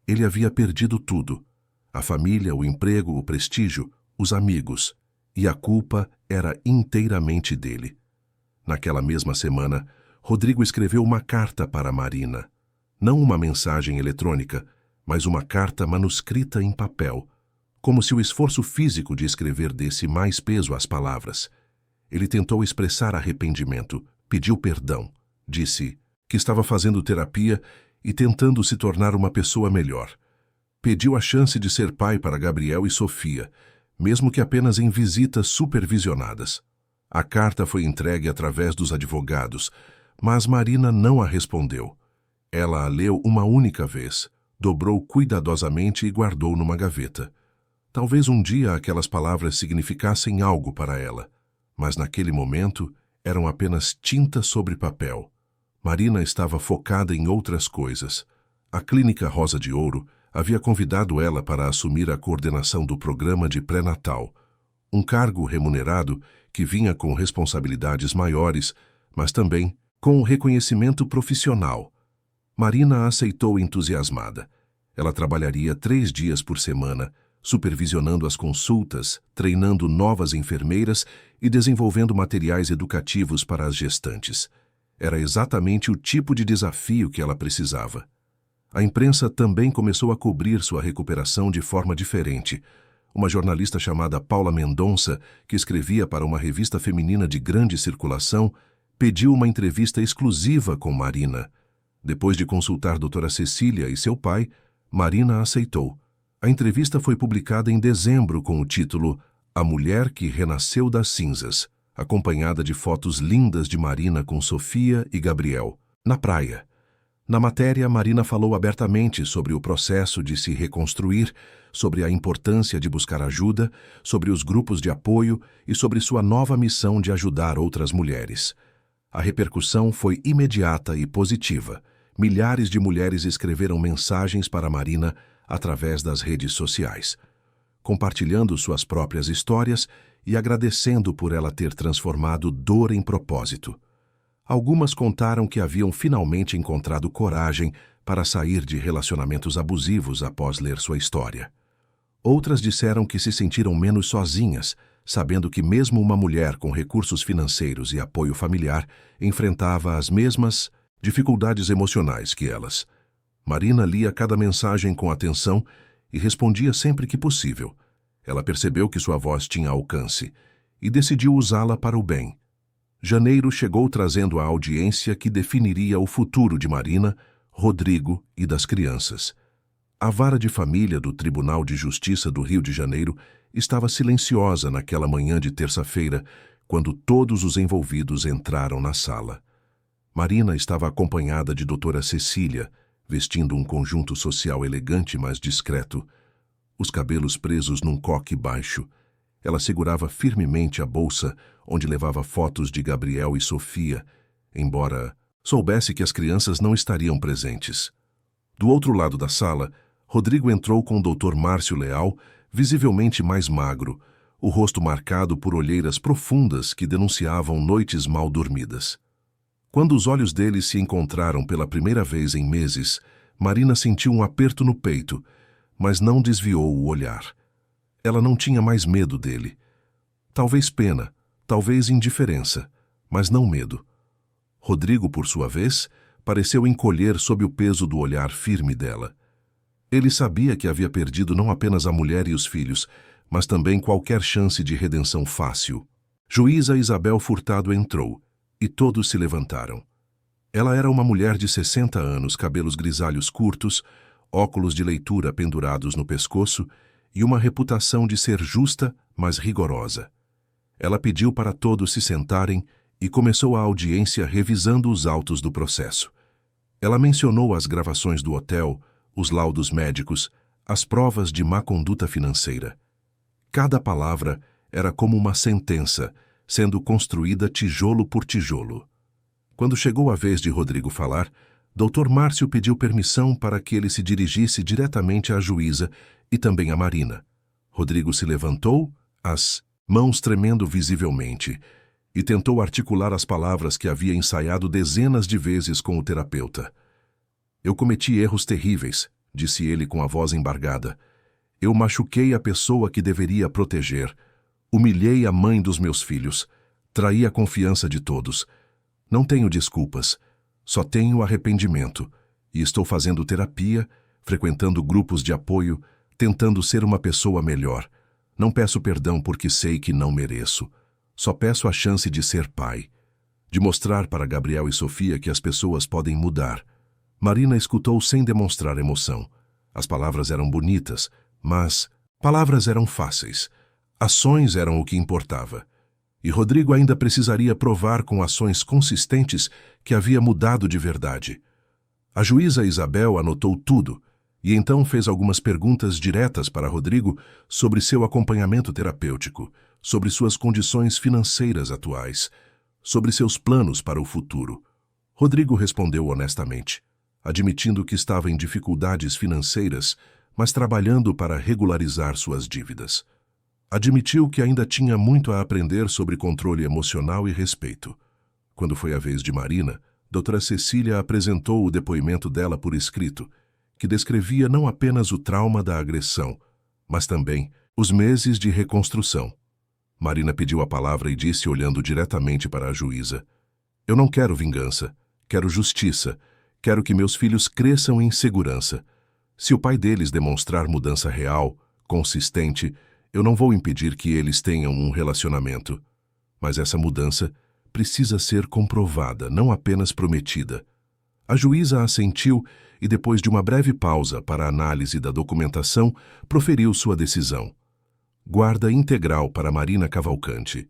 S1: Ele havia perdido tudo: a família, o emprego, o prestígio, os amigos, e a culpa era inteiramente dele. Naquela mesma semana, Rodrigo escreveu uma carta para Marina. Não uma mensagem eletrônica, mas uma carta manuscrita em papel, como se o esforço físico de escrever desse mais peso às palavras. Ele tentou expressar arrependimento, pediu perdão, disse que estava fazendo terapia e tentando se tornar uma pessoa melhor. Pediu a chance de ser pai para Gabriel e Sofia, mesmo que apenas em visitas supervisionadas. A carta foi entregue através dos advogados, mas Marina não a respondeu. Ela a leu uma única vez, dobrou cuidadosamente e guardou numa gaveta. Talvez um dia aquelas palavras significassem algo para ela, mas naquele momento eram apenas tinta sobre papel. Marina estava focada em outras coisas. A Clínica Rosa de Ouro havia convidado ela para assumir a coordenação do programa de pré-natal, um cargo remunerado que vinha com responsabilidades maiores, mas também com o reconhecimento profissional. Marina aceitou entusiasmada. Ela trabalharia 3 dias por semana, supervisionando as consultas, treinando novas enfermeiras e desenvolvendo materiais educativos para as gestantes. Era exatamente o tipo de desafio que ela precisava. A imprensa também começou a cobrir sua recuperação de forma diferente. Uma jornalista chamada Paula Mendonça, que escrevia para uma revista feminina de grande circulação, pediu uma entrevista exclusiva com Marina. Depois de consultar a doutora Cecília e seu pai, Marina aceitou. A entrevista foi publicada em dezembro com o título A Mulher que Renasceu das Cinzas, acompanhada de fotos lindas de Marina com Sofia e Gabriel, na praia. Na matéria, Marina falou abertamente sobre o processo de se reconstruir, sobre a importância de buscar ajuda, sobre os grupos de apoio e sobre sua nova missão de ajudar outras mulheres. A repercussão foi imediata e positiva. Milhares de mulheres escreveram mensagens para Marina através das redes sociais, compartilhando suas próprias histórias e agradecendo por ela ter transformado dor em propósito. Algumas contaram que haviam finalmente encontrado coragem para sair de relacionamentos abusivos após ler sua história. Outras disseram que se sentiram menos sozinhas, sabendo que mesmo uma mulher com recursos financeiros e apoio familiar enfrentava as mesmas dificuldades emocionais que elas. Marina lia cada mensagem com atenção e respondia sempre que possível. Ela percebeu que sua voz tinha alcance e decidiu usá-la para o bem. Janeiro chegou trazendo a audiência que definiria o futuro de Marina, Rodrigo e das crianças. A vara de família do Tribunal de Justiça do Rio de Janeiro estava silenciosa naquela manhã de terça-feira, quando todos os envolvidos entraram na sala. Marina estava acompanhada de doutora Cecília, vestindo um conjunto social elegante, mas discreto, os cabelos presos num coque baixo. Ela segurava firmemente a bolsa onde levava fotos de Gabriel e Sofia, embora soubesse que as crianças não estariam presentes. Do outro lado da sala, Rodrigo entrou com o Dr. Márcio Leal, visivelmente mais magro, o rosto marcado por olheiras profundas que denunciavam noites mal dormidas. Quando os olhos deles se encontraram pela primeira vez em meses, Marina sentiu um aperto no peito, mas não desviou o olhar. Ela não tinha mais medo dele. Talvez pena, talvez indiferença, mas não medo. Rodrigo, por sua vez, pareceu encolher sob o peso do olhar firme dela. Ele sabia que havia perdido não apenas a mulher e os filhos, mas também qualquer chance de redenção fácil. Juíza Isabel Furtado entrou, e todos se levantaram. Ela era uma mulher de 60 anos, cabelos grisalhos curtos, óculos de leitura pendurados no pescoço e uma reputação de ser justa, mas rigorosa. Ela pediu para todos se sentarem e começou a audiência revisando os autos do processo. Ela mencionou as gravações do hotel, os laudos médicos, as provas de má conduta financeira. Cada palavra era como uma sentença, sendo construída tijolo por tijolo. Quando chegou a vez de Rodrigo falar, Dr. Márcio pediu permissão para que ele se dirigisse diretamente à juíza e também à Marina. Rodrigo se levantou, as mãos tremendo visivelmente, e tentou articular as palavras que havia ensaiado dezenas de vezes com o terapeuta. Eu cometi erros terríveis, disse ele com a voz embargada. Eu machuquei a pessoa que deveria proteger. Humilhei a mãe dos meus filhos. Traí a confiança de todos. Não tenho desculpas. Só tenho arrependimento. E estou fazendo terapia, frequentando grupos de apoio, tentando ser uma pessoa melhor. Não peço perdão porque sei que não mereço. Só peço a chance de ser pai. De mostrar para Gabriel e Sofia que as pessoas podem mudar. Marina escutou sem demonstrar emoção. As palavras eram bonitas, mas palavras eram fáceis. Ações eram o que importava. E Rodrigo ainda precisaria provar com ações consistentes que havia mudado de verdade. A juíza Isabel anotou tudo e então fez algumas perguntas diretas para Rodrigo sobre seu acompanhamento terapêutico, sobre suas condições financeiras atuais, sobre seus planos para o futuro. Rodrigo respondeu honestamente, admitindo que estava em dificuldades financeiras, mas trabalhando para regularizar suas dívidas. Admitiu que ainda tinha muito a aprender sobre controle emocional e respeito. Quando foi a vez de Marina, doutora Cecília apresentou o depoimento dela por escrito, que descrevia não apenas o trauma da agressão, mas também os meses de reconstrução. Marina pediu a palavra e disse, olhando diretamente para a juíza: "Eu não quero vingança, quero justiça, quero que meus filhos cresçam em segurança. Se o pai deles demonstrar mudança real, consistente, eu não vou impedir que eles tenham um relacionamento. Mas essa mudança precisa ser comprovada, não apenas prometida." A juíza assentiu e, depois de uma breve pausa para a análise da documentação, proferiu sua decisão. Guarda integral para Marina Cavalcante.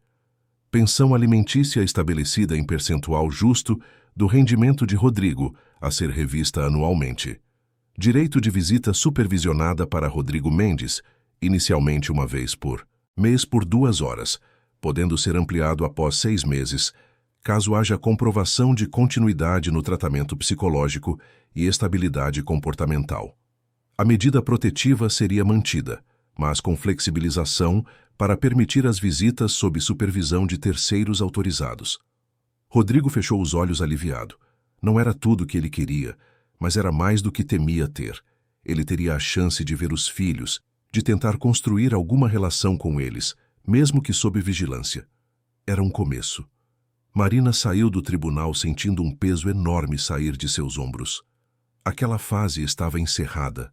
S1: Pensão alimentícia estabelecida em percentual justo do rendimento de Rodrigo, a ser revista anualmente. Direito de visita supervisionada para Rodrigo Mendes, inicialmente uma vez por mês por 2 horas, podendo ser ampliado após 6 meses, caso haja comprovação de continuidade no tratamento psicológico e estabilidade comportamental. A medida protetiva seria mantida, mas com flexibilização para permitir as visitas sob supervisão de terceiros autorizados. Rodrigo fechou os olhos aliviado. Não era tudo o que ele queria, mas era mais do que temia ter. Ele teria a chance de ver os filhos, de tentar construir alguma relação com eles, mesmo que sob vigilância. Era um começo. Marina saiu do tribunal sentindo um peso enorme sair de seus ombros. Aquela fase estava encerrada.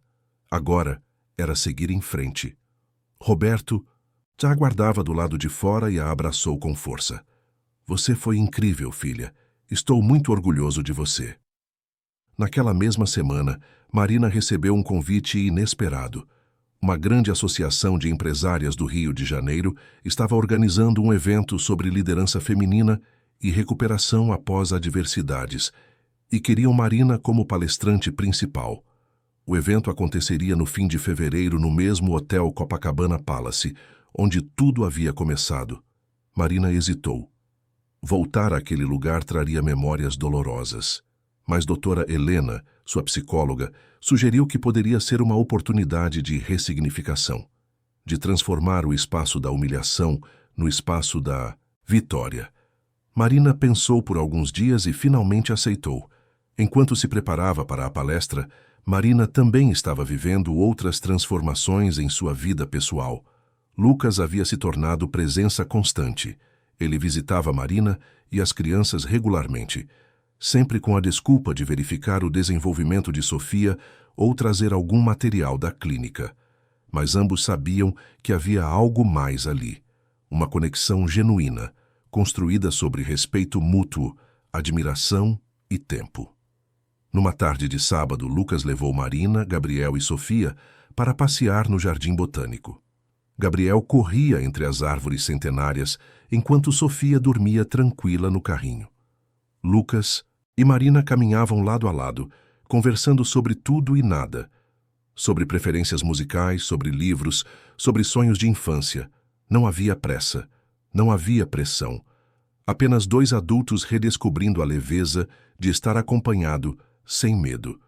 S1: Agora era seguir em frente. Roberto já aguardava do lado de fora e a abraçou com força. "Você foi incrível, filha. Estou muito orgulhoso de você." Naquela mesma semana, Marina recebeu um convite inesperado. Uma grande associação de empresárias do Rio de Janeiro estava organizando um evento sobre liderança feminina e recuperação após adversidades, e queriam Marina como palestrante principal. O evento aconteceria no fim de fevereiro no mesmo hotel Copacabana Palace, onde tudo havia começado. Marina hesitou. Voltar àquele lugar traria memórias dolorosas. Mas doutora Helena, sua psicóloga, sugeriu que poderia ser uma oportunidade de ressignificação, de transformar o espaço da humilhação no espaço da vitória. Marina pensou por alguns dias e finalmente aceitou. Enquanto se preparava para a palestra, Marina também estava vivendo outras transformações em sua vida pessoal. Lucas havia se tornado presença constante. Ele visitava Marina e as crianças regularmente, sempre com a desculpa de verificar o desenvolvimento de Sofia ou trazer algum material da clínica. Mas ambos sabiam que havia algo mais ali. Uma conexão genuína, construída sobre respeito mútuo, admiração e tempo. Numa tarde de sábado, Lucas levou Marina, Gabriel e Sofia para passear no Jardim Botânico. Gabriel corria entre as árvores centenárias, enquanto Sofia dormia tranquila no carrinho. Lucas e Marina caminhavam lado a lado, conversando sobre tudo e nada. Sobre preferências musicais, sobre livros, sobre sonhos de infância. Não havia pressa, não havia pressão. Apenas 2 adultos redescobrindo a leveza de estar acompanhado, sem medo.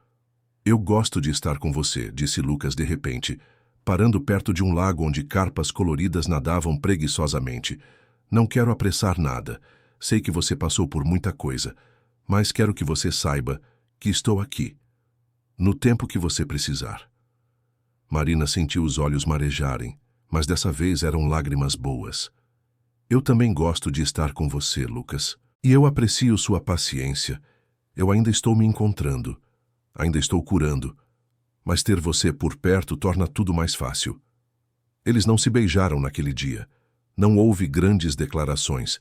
S1: "Eu gosto de estar com você", disse Lucas de repente, parando perto de um lago onde carpas coloridas nadavam preguiçosamente. "Não quero apressar nada. Sei que você passou por muita coisa, mas quero que você saiba que estou aqui, no tempo que você precisar." Marina sentiu os olhos marejarem, mas dessa vez eram lágrimas boas. "Eu também gosto de estar com você, Lucas. E eu aprecio sua paciência. Eu ainda estou me encontrando, ainda estou curando, mas ter você por perto torna tudo mais fácil." Eles não se beijaram naquele dia. Não houve grandes declarações,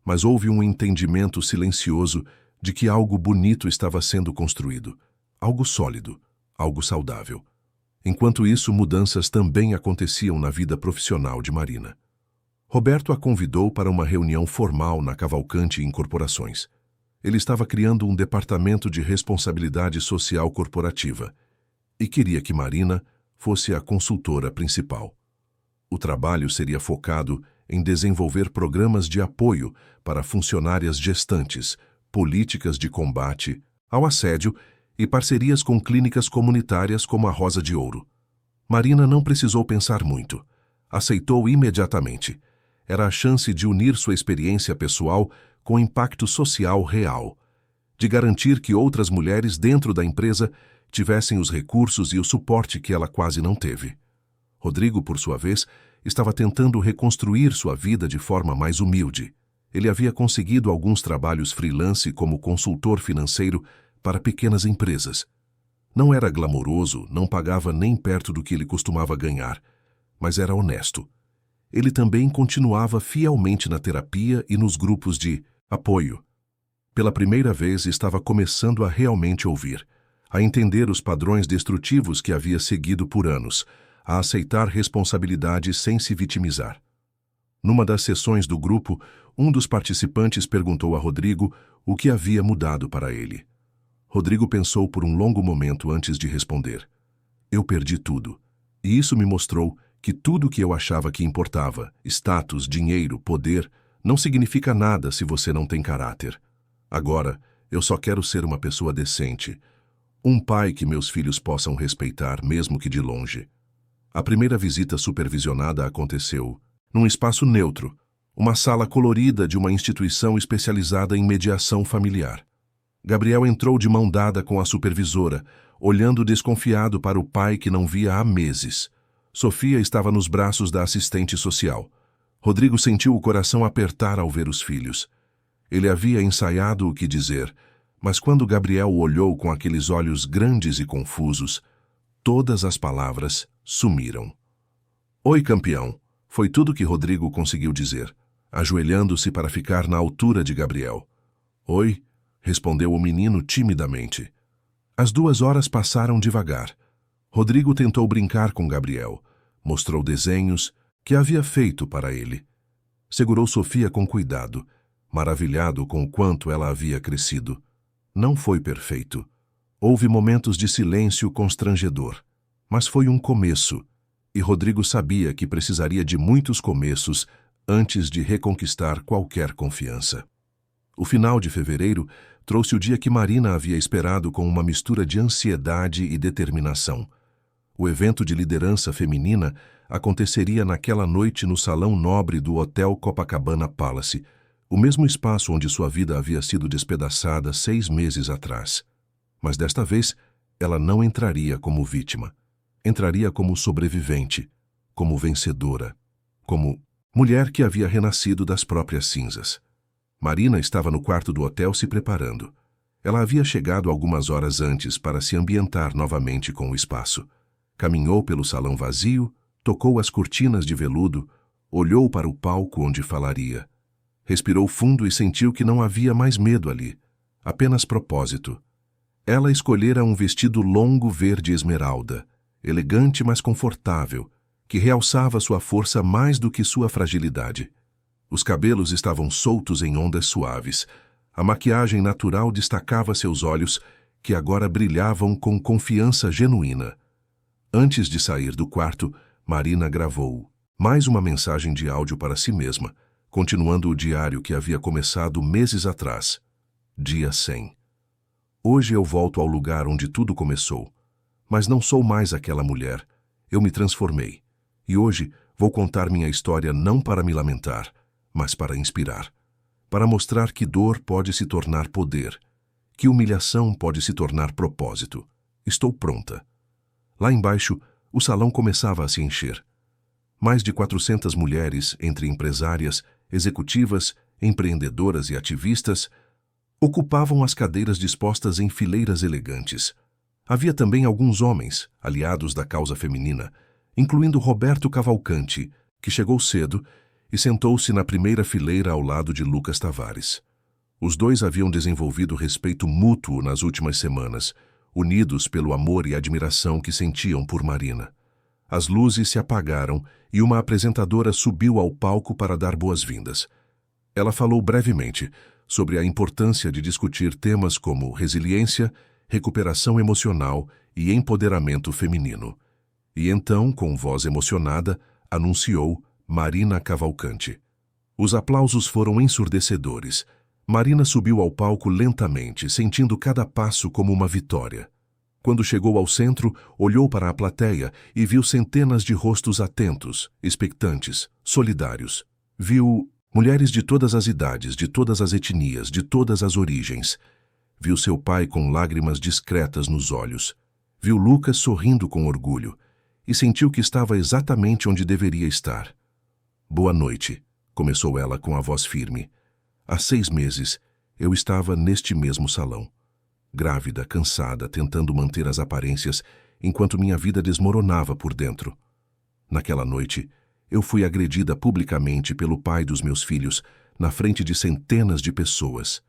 S1: mas houve um entendimento silencioso de que algo bonito estava sendo construído. algo sólido, algo saudável. Enquanto isso, mudanças também aconteciam na vida profissional de Marina. Roberto a convidou para uma reunião formal na Cavalcante Incorporações. Ele estava criando um departamento de responsabilidade social corporativa e queria que Marina fosse a consultora principal. O trabalho seria focado em desenvolver programas de apoio para funcionárias gestantes, políticas de combate ao assédio e parcerias com clínicas comunitárias como a Rosa de Ouro. Marina não precisou pensar muito. Aceitou imediatamente. Era a chance de unir sua experiência pessoal com impacto social real, de garantir que outras mulheres dentro da empresa tivessem os recursos e o suporte que ela quase não teve. Rodrigo, por sua vez, estava tentando reconstruir sua vida de forma mais humilde. Ele havia conseguido alguns trabalhos freelance como consultor financeiro para pequenas empresas. Não era glamouroso, não pagava nem perto do que ele costumava ganhar, mas era honesto. Ele também continuava fielmente na terapia e nos grupos de apoio. Pela primeira vez, estava começando a realmente ouvir, a entender os padrões destrutivos que havia seguido por anos, a aceitar responsabilidade sem se vitimizar. Numa das sessões do grupo, um dos participantes perguntou a Rodrigo o que havia mudado para ele. Rodrigo pensou por um longo momento antes de responder. Eu perdi tudo, e isso me mostrou que tudo o que eu achava que importava, status, dinheiro, poder, não significa nada se você não tem caráter. Agora, eu só quero ser uma pessoa decente, um pai que meus filhos possam respeitar, mesmo que de longe. A primeira visita supervisionada aconteceu num espaço neutro, uma sala colorida de uma instituição especializada em mediação familiar. Gabriel entrou de mão dada com a supervisora, olhando desconfiado para o pai que não via há meses. Sofia estava nos braços da assistente social. Rodrigo sentiu o coração apertar ao ver os filhos. Ele havia ensaiado o que dizer, mas quando Gabriel o olhou com aqueles olhos grandes e confusos, todas as palavras sumiram. Oi, campeão, foi tudo que Rodrigo conseguiu dizer, ajoelhando-se para ficar na altura de Gabriel. Oi, respondeu o menino timidamente. As 2 horas passaram devagar. Rodrigo tentou brincar com Gabriel, mostrou desenhos que havia feito para ele. Segurou Sofia com cuidado, maravilhado com o quanto ela havia crescido. Não foi perfeito. Houve momentos de silêncio constrangedor, mas foi um começo, e Rodrigo sabia que precisaria de muitos começos antes de reconquistar qualquer confiança. O final de fevereiro trouxe o dia que Marina havia esperado com uma mistura de ansiedade e determinação. O evento de liderança feminina aconteceria naquela noite no salão nobre do Hotel Copacabana Palace, o mesmo espaço onde sua vida havia sido despedaçada 6 meses atrás. Mas desta vez, ela não entraria como vítima. Entraria como sobrevivente, como vencedora, como mulher que havia renascido das próprias cinzas. Marina estava no quarto do hotel se preparando. Ela havia chegado algumas horas antes para se ambientar novamente com o espaço. Caminhou pelo salão vazio, tocou as cortinas de veludo, olhou para o palco onde falaria. Respirou fundo e sentiu que não havia mais medo ali, apenas propósito. Ela escolhera um vestido longo verde esmeralda, elegante mas confortável, que realçava sua força mais do que sua fragilidade. Os cabelos estavam soltos em ondas suaves. A maquiagem natural destacava seus olhos, que agora brilhavam com confiança genuína. Antes de sair do quarto, Marina gravou mais uma mensagem de áudio para si mesma, continuando o diário que havia começado meses atrás. Dia 100. Hoje eu volto ao lugar onde tudo começou. Mas não sou mais aquela mulher. Eu me transformei. E hoje vou contar minha história não para me lamentar, mas para inspirar. Para mostrar que dor pode se tornar poder, que humilhação pode se tornar propósito. Estou pronta. Lá embaixo, o salão começava a se encher. Mais de 400 mulheres, entre empresárias, executivas, empreendedoras e ativistas, ocupavam as cadeiras dispostas em fileiras elegantes. Havia também alguns homens, aliados da causa feminina, incluindo Roberto Cavalcante, que chegou cedo e sentou-se na primeira fileira ao lado de Lucas Tavares. Os dois haviam desenvolvido respeito mútuo nas últimas semanas, unidos pelo amor e admiração que sentiam por Marina. As luzes se apagaram e uma apresentadora subiu ao palco para dar boas-vindas. Ela falou brevemente sobre a importância de discutir temas como resiliência, recuperação emocional e empoderamento feminino. E então, com voz emocionada, anunciou Marina Cavalcante. Os aplausos foram ensurdecedores. Marina subiu ao palco lentamente, sentindo cada passo como uma vitória. Quando chegou ao centro, olhou para a plateia e viu centenas de rostos atentos, expectantes, solidários. Viu mulheres de todas as idades, de todas as etnias, de todas as origens. Viu seu pai com lágrimas discretas nos olhos. Viu Lucas sorrindo com orgulho e sentiu que estava exatamente onde deveria estar. Boa noite, começou ela com a voz firme. Há 6 meses, eu estava neste mesmo salão. Grávida, cansada, tentando manter as aparências, enquanto minha vida desmoronava por dentro. Naquela noite, eu fui agredida publicamente pelo pai dos meus filhos, na frente de centenas de pessoas.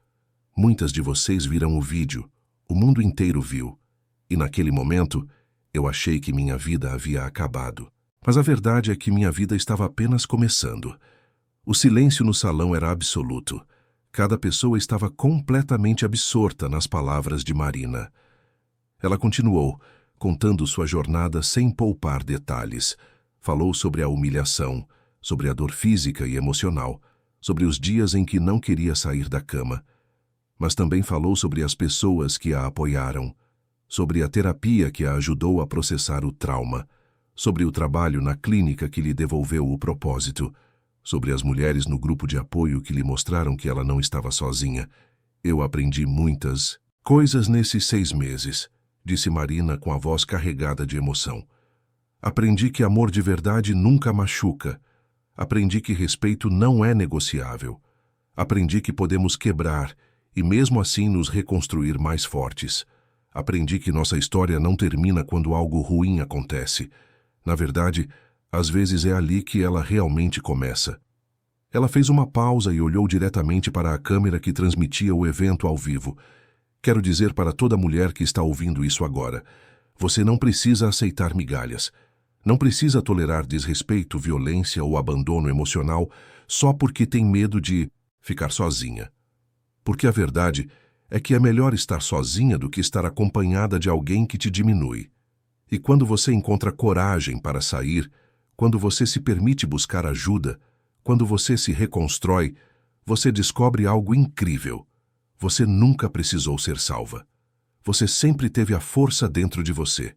S1: Muitas de vocês viram o vídeo, o mundo inteiro viu, e naquele momento, eu achei que minha vida havia acabado. Mas a verdade é que minha vida estava apenas começando. O silêncio no salão era absoluto. Cada pessoa estava completamente absorta nas palavras de Marina. Ela continuou, contando sua jornada sem poupar detalhes. Falou sobre a humilhação, sobre a dor física e emocional, sobre os dias em que não queria sair da cama. Mas também falou sobre as pessoas que a apoiaram, sobre a terapia que a ajudou a processar o trauma, sobre o trabalho na clínica que lhe devolveu o propósito, sobre as mulheres no grupo de apoio que lhe mostraram que ela não estava sozinha. Eu aprendi muitas coisas nesses 6 meses, disse Marina com a voz carregada de emoção. Aprendi que amor de verdade nunca machuca. Aprendi que respeito não é negociável. Aprendi que podemos quebrar e mesmo assim nos reconstruir mais fortes. Aprendi que nossa história não termina quando algo ruim acontece. Na verdade, às vezes é ali que ela realmente começa. Ela fez uma pausa e olhou diretamente para a câmera que transmitia o evento ao vivo. Quero dizer para toda mulher que está ouvindo isso agora, você não precisa aceitar migalhas. Não precisa tolerar desrespeito, violência ou abandono emocional só porque tem medo de ficar sozinha. Porque a verdade é que é melhor estar sozinha do que estar acompanhada de alguém que te diminui. E quando você encontra coragem para sair, quando você se permite buscar ajuda, quando você se reconstrói, você descobre algo incrível. Você nunca precisou ser salva. Você sempre teve a força dentro de você.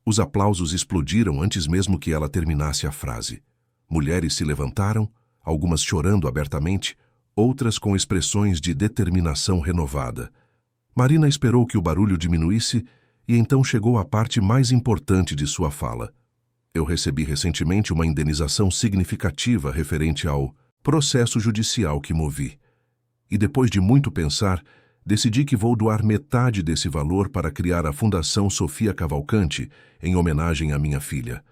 S1: Os aplausos explodiram antes mesmo que ela terminasse a frase. Mulheres se levantaram, algumas chorando abertamente, outras com expressões de determinação renovada. Marina esperou que o barulho diminuísse e então chegou à parte mais importante de sua fala. Eu recebi recentemente uma indenização significativa referente ao processo judicial que movi. E depois de muito pensar, decidi que vou doar metade desse valor para criar a Fundação Sofia Cavalcante em homenagem à minha filha.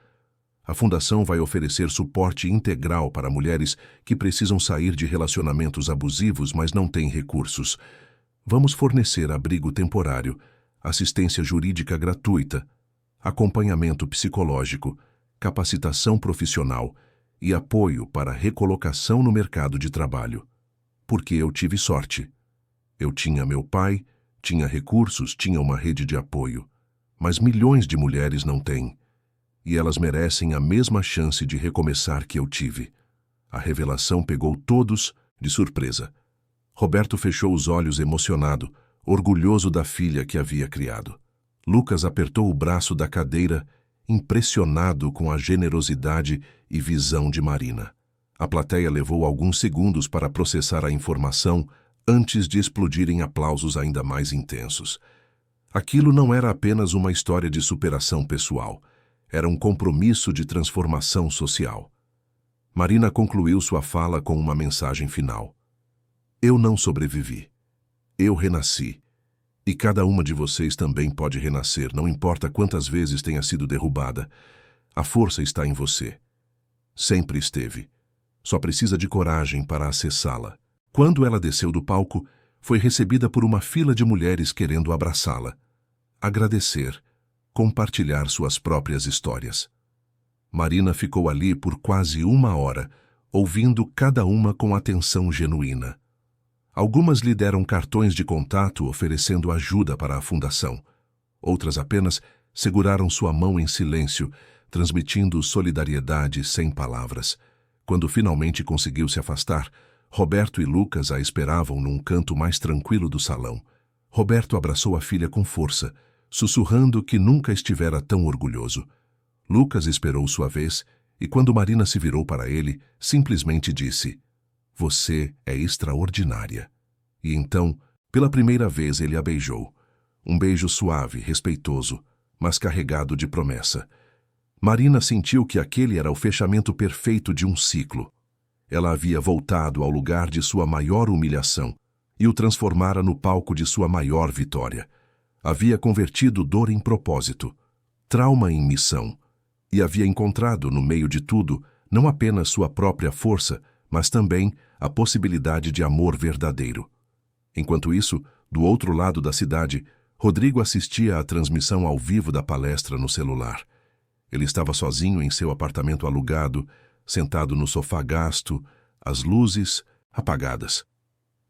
S1: A fundação vai oferecer suporte integral para mulheres que precisam sair de relacionamentos abusivos, mas não têm recursos. Vamos fornecer abrigo temporário, assistência jurídica gratuita, acompanhamento psicológico, capacitação profissional e apoio para recolocação no mercado de trabalho. Porque eu tive sorte. Eu tinha meu pai, tinha recursos, tinha uma rede de apoio. Mas milhões de mulheres não têm. E elas merecem a mesma chance de recomeçar que eu tive. A revelação pegou todos de surpresa. Roberto fechou os olhos emocionado, orgulhoso da filha que havia criado. Lucas apertou o braço da cadeira, impressionado com a generosidade e visão de Marina. A plateia levou alguns segundos para processar a informação antes de explodir em aplausos ainda mais intensos. Aquilo não era apenas uma história de superação pessoal, era um compromisso de transformação social. Marina concluiu sua fala com uma mensagem final. Eu não sobrevivi. Eu renasci. E cada uma de vocês também pode renascer, não importa quantas vezes tenha sido derrubada. A força está em você. Sempre esteve. Só precisa de coragem para acessá-la. Quando ela desceu do palco, foi recebida por uma fila de mulheres querendo abraçá-la. agradecer, compartilhar suas próprias histórias. Marina ficou ali por quase 1 hora, ouvindo cada uma com atenção genuína. Algumas lhe deram cartões de contato oferecendo ajuda para a fundação. Outras apenas seguraram sua mão em silêncio, transmitindo solidariedade sem palavras. Quando finalmente conseguiu se afastar, Roberto e Lucas a esperavam num canto mais tranquilo do salão. Roberto abraçou a filha com força, sussurrando que nunca estivera tão orgulhoso. Lucas esperou sua vez e, quando Marina se virou para ele, simplesmente disse: "Você é extraordinária." E então, pela primeira vez, ele a beijou. Um beijo suave, respeitoso, mas carregado de promessa. Marina sentiu que aquele era o fechamento perfeito de um ciclo. Ela havia voltado ao lugar de sua maior humilhação e o transformara no palco de sua maior vitória. Havia convertido dor em propósito, trauma em missão, e havia encontrado, no meio de tudo, não apenas sua própria força, mas também a possibilidade de amor verdadeiro. Enquanto isso, do outro lado da cidade, Rodrigo assistia à transmissão ao vivo da palestra no celular. Ele estava sozinho em seu apartamento alugado, sentado no sofá gasto, as luzes apagadas.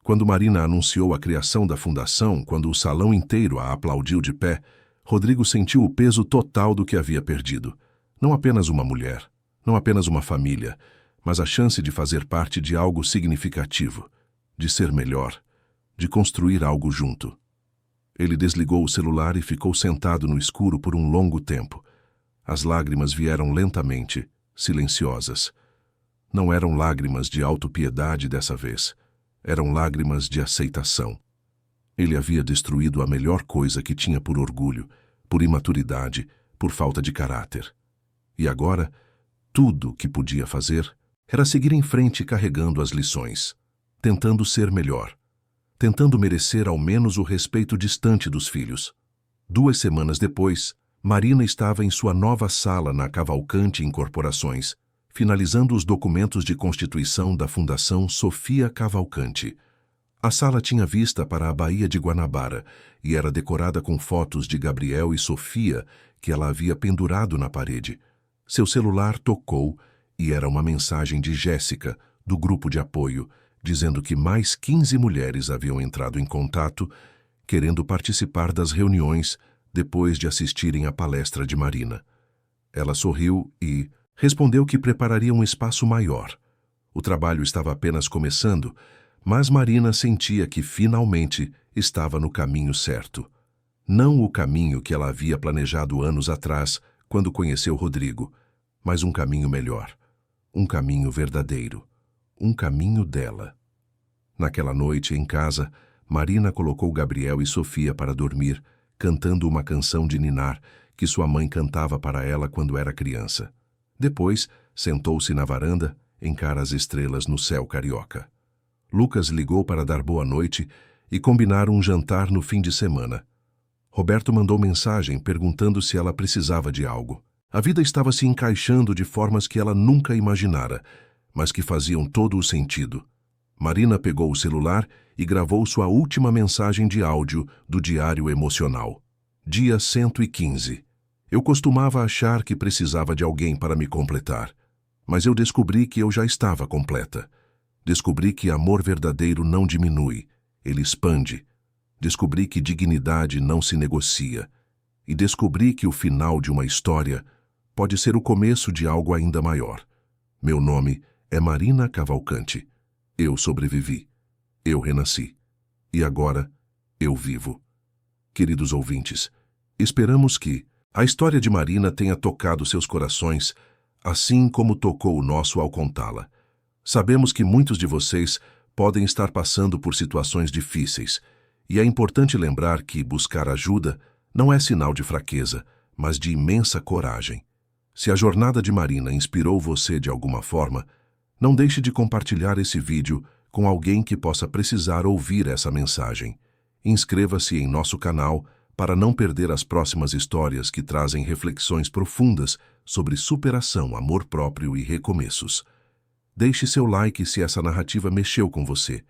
S1: Quando Marina anunciou a criação da fundação, quando o salão inteiro a aplaudiu de pé, Rodrigo sentiu o peso total do que havia perdido. Não apenas uma mulher, não apenas uma família, mas a chance de fazer parte de algo significativo, de ser melhor, de construir algo junto. Ele desligou o celular e ficou sentado no escuro por um longo tempo. As lágrimas vieram lentamente, silenciosas. Não eram lágrimas de autopiedade dessa vez. Eram lágrimas de aceitação. Ele havia destruído a melhor coisa que tinha por orgulho, por imaturidade, por falta de caráter. E agora, tudo o que podia fazer era seguir em frente carregando as lições, tentando ser melhor, tentando merecer ao menos o respeito distante dos filhos. 2 semanas depois, Marina estava em sua nova sala na Cavalcante Incorporações, finalizando os documentos de constituição da Fundação Sofia Cavalcante. A sala tinha vista para a Baía de Guanabara e era decorada com fotos de Gabriel e Sofia que ela havia pendurado na parede. Seu celular tocou e era uma mensagem de Jéssica, do grupo de apoio, dizendo que mais 15 mulheres haviam entrado em contato, querendo participar das reuniões depois de assistirem à palestra de Marina. Ela sorriu e respondeu que prepararia um espaço maior. O trabalho estava apenas começando, mas Marina sentia que finalmente estava no caminho certo. Não o caminho que ela havia planejado anos atrás, quando conheceu Rodrigo, mas um caminho melhor, um caminho verdadeiro, um caminho dela. Naquela noite, em casa, Marina colocou Gabriel e Sofia para dormir, cantando uma canção de ninar que sua mãe cantava para ela quando era criança. Depois, sentou-se na varanda, encara as estrelas no céu carioca. Lucas ligou para dar boa noite e combinaram um jantar no fim de semana. Roberto mandou mensagem perguntando se ela precisava de algo. A vida estava se encaixando de formas que ela nunca imaginara, mas que faziam todo o sentido. Marina pegou o celular e gravou sua última mensagem de áudio do Diário Emocional. Dia 115. Eu costumava achar que precisava de alguém para me completar, mas eu descobri que eu já estava completa. Descobri que amor verdadeiro não diminui, ele expande. Descobri que dignidade não se negocia. E descobri que o final de uma história pode ser o começo de algo ainda maior. Meu nome é Marina Cavalcante. Eu sobrevivi. Eu renasci. E agora, eu vivo. Queridos ouvintes, esperamos que a história de Marina tenha tocado seus corações, assim como tocou o nosso ao contá-la. Sabemos que muitos de vocês podem estar passando por situações difíceis, e é importante lembrar que buscar ajuda não é sinal de fraqueza, mas de imensa coragem. Se a jornada de Marina inspirou você de alguma forma, não deixe de compartilhar esse vídeo com alguém que possa precisar ouvir essa mensagem. Inscreva-se em nosso canal para não perder as próximas histórias que trazem reflexões profundas sobre superação, amor próprio e recomeços. Deixe seu like se essa narrativa mexeu com você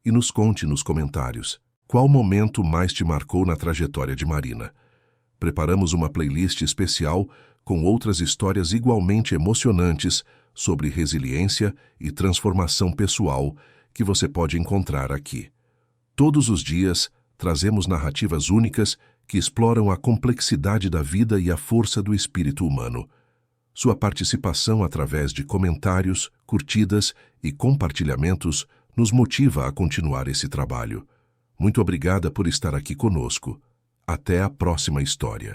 S1: e nos conte nos comentários qual momento mais te marcou na trajetória de Marina. Preparamos uma playlist especial com outras histórias igualmente emocionantes sobre resiliência e transformação pessoal que você pode encontrar aqui. Todos os dias, trazemos narrativas únicas que exploram a complexidade da vida e a força do espírito humano. Sua participação através de comentários, curtidas e compartilhamentos nos motiva a continuar esse trabalho. Muito obrigada por estar aqui conosco. Até a próxima história.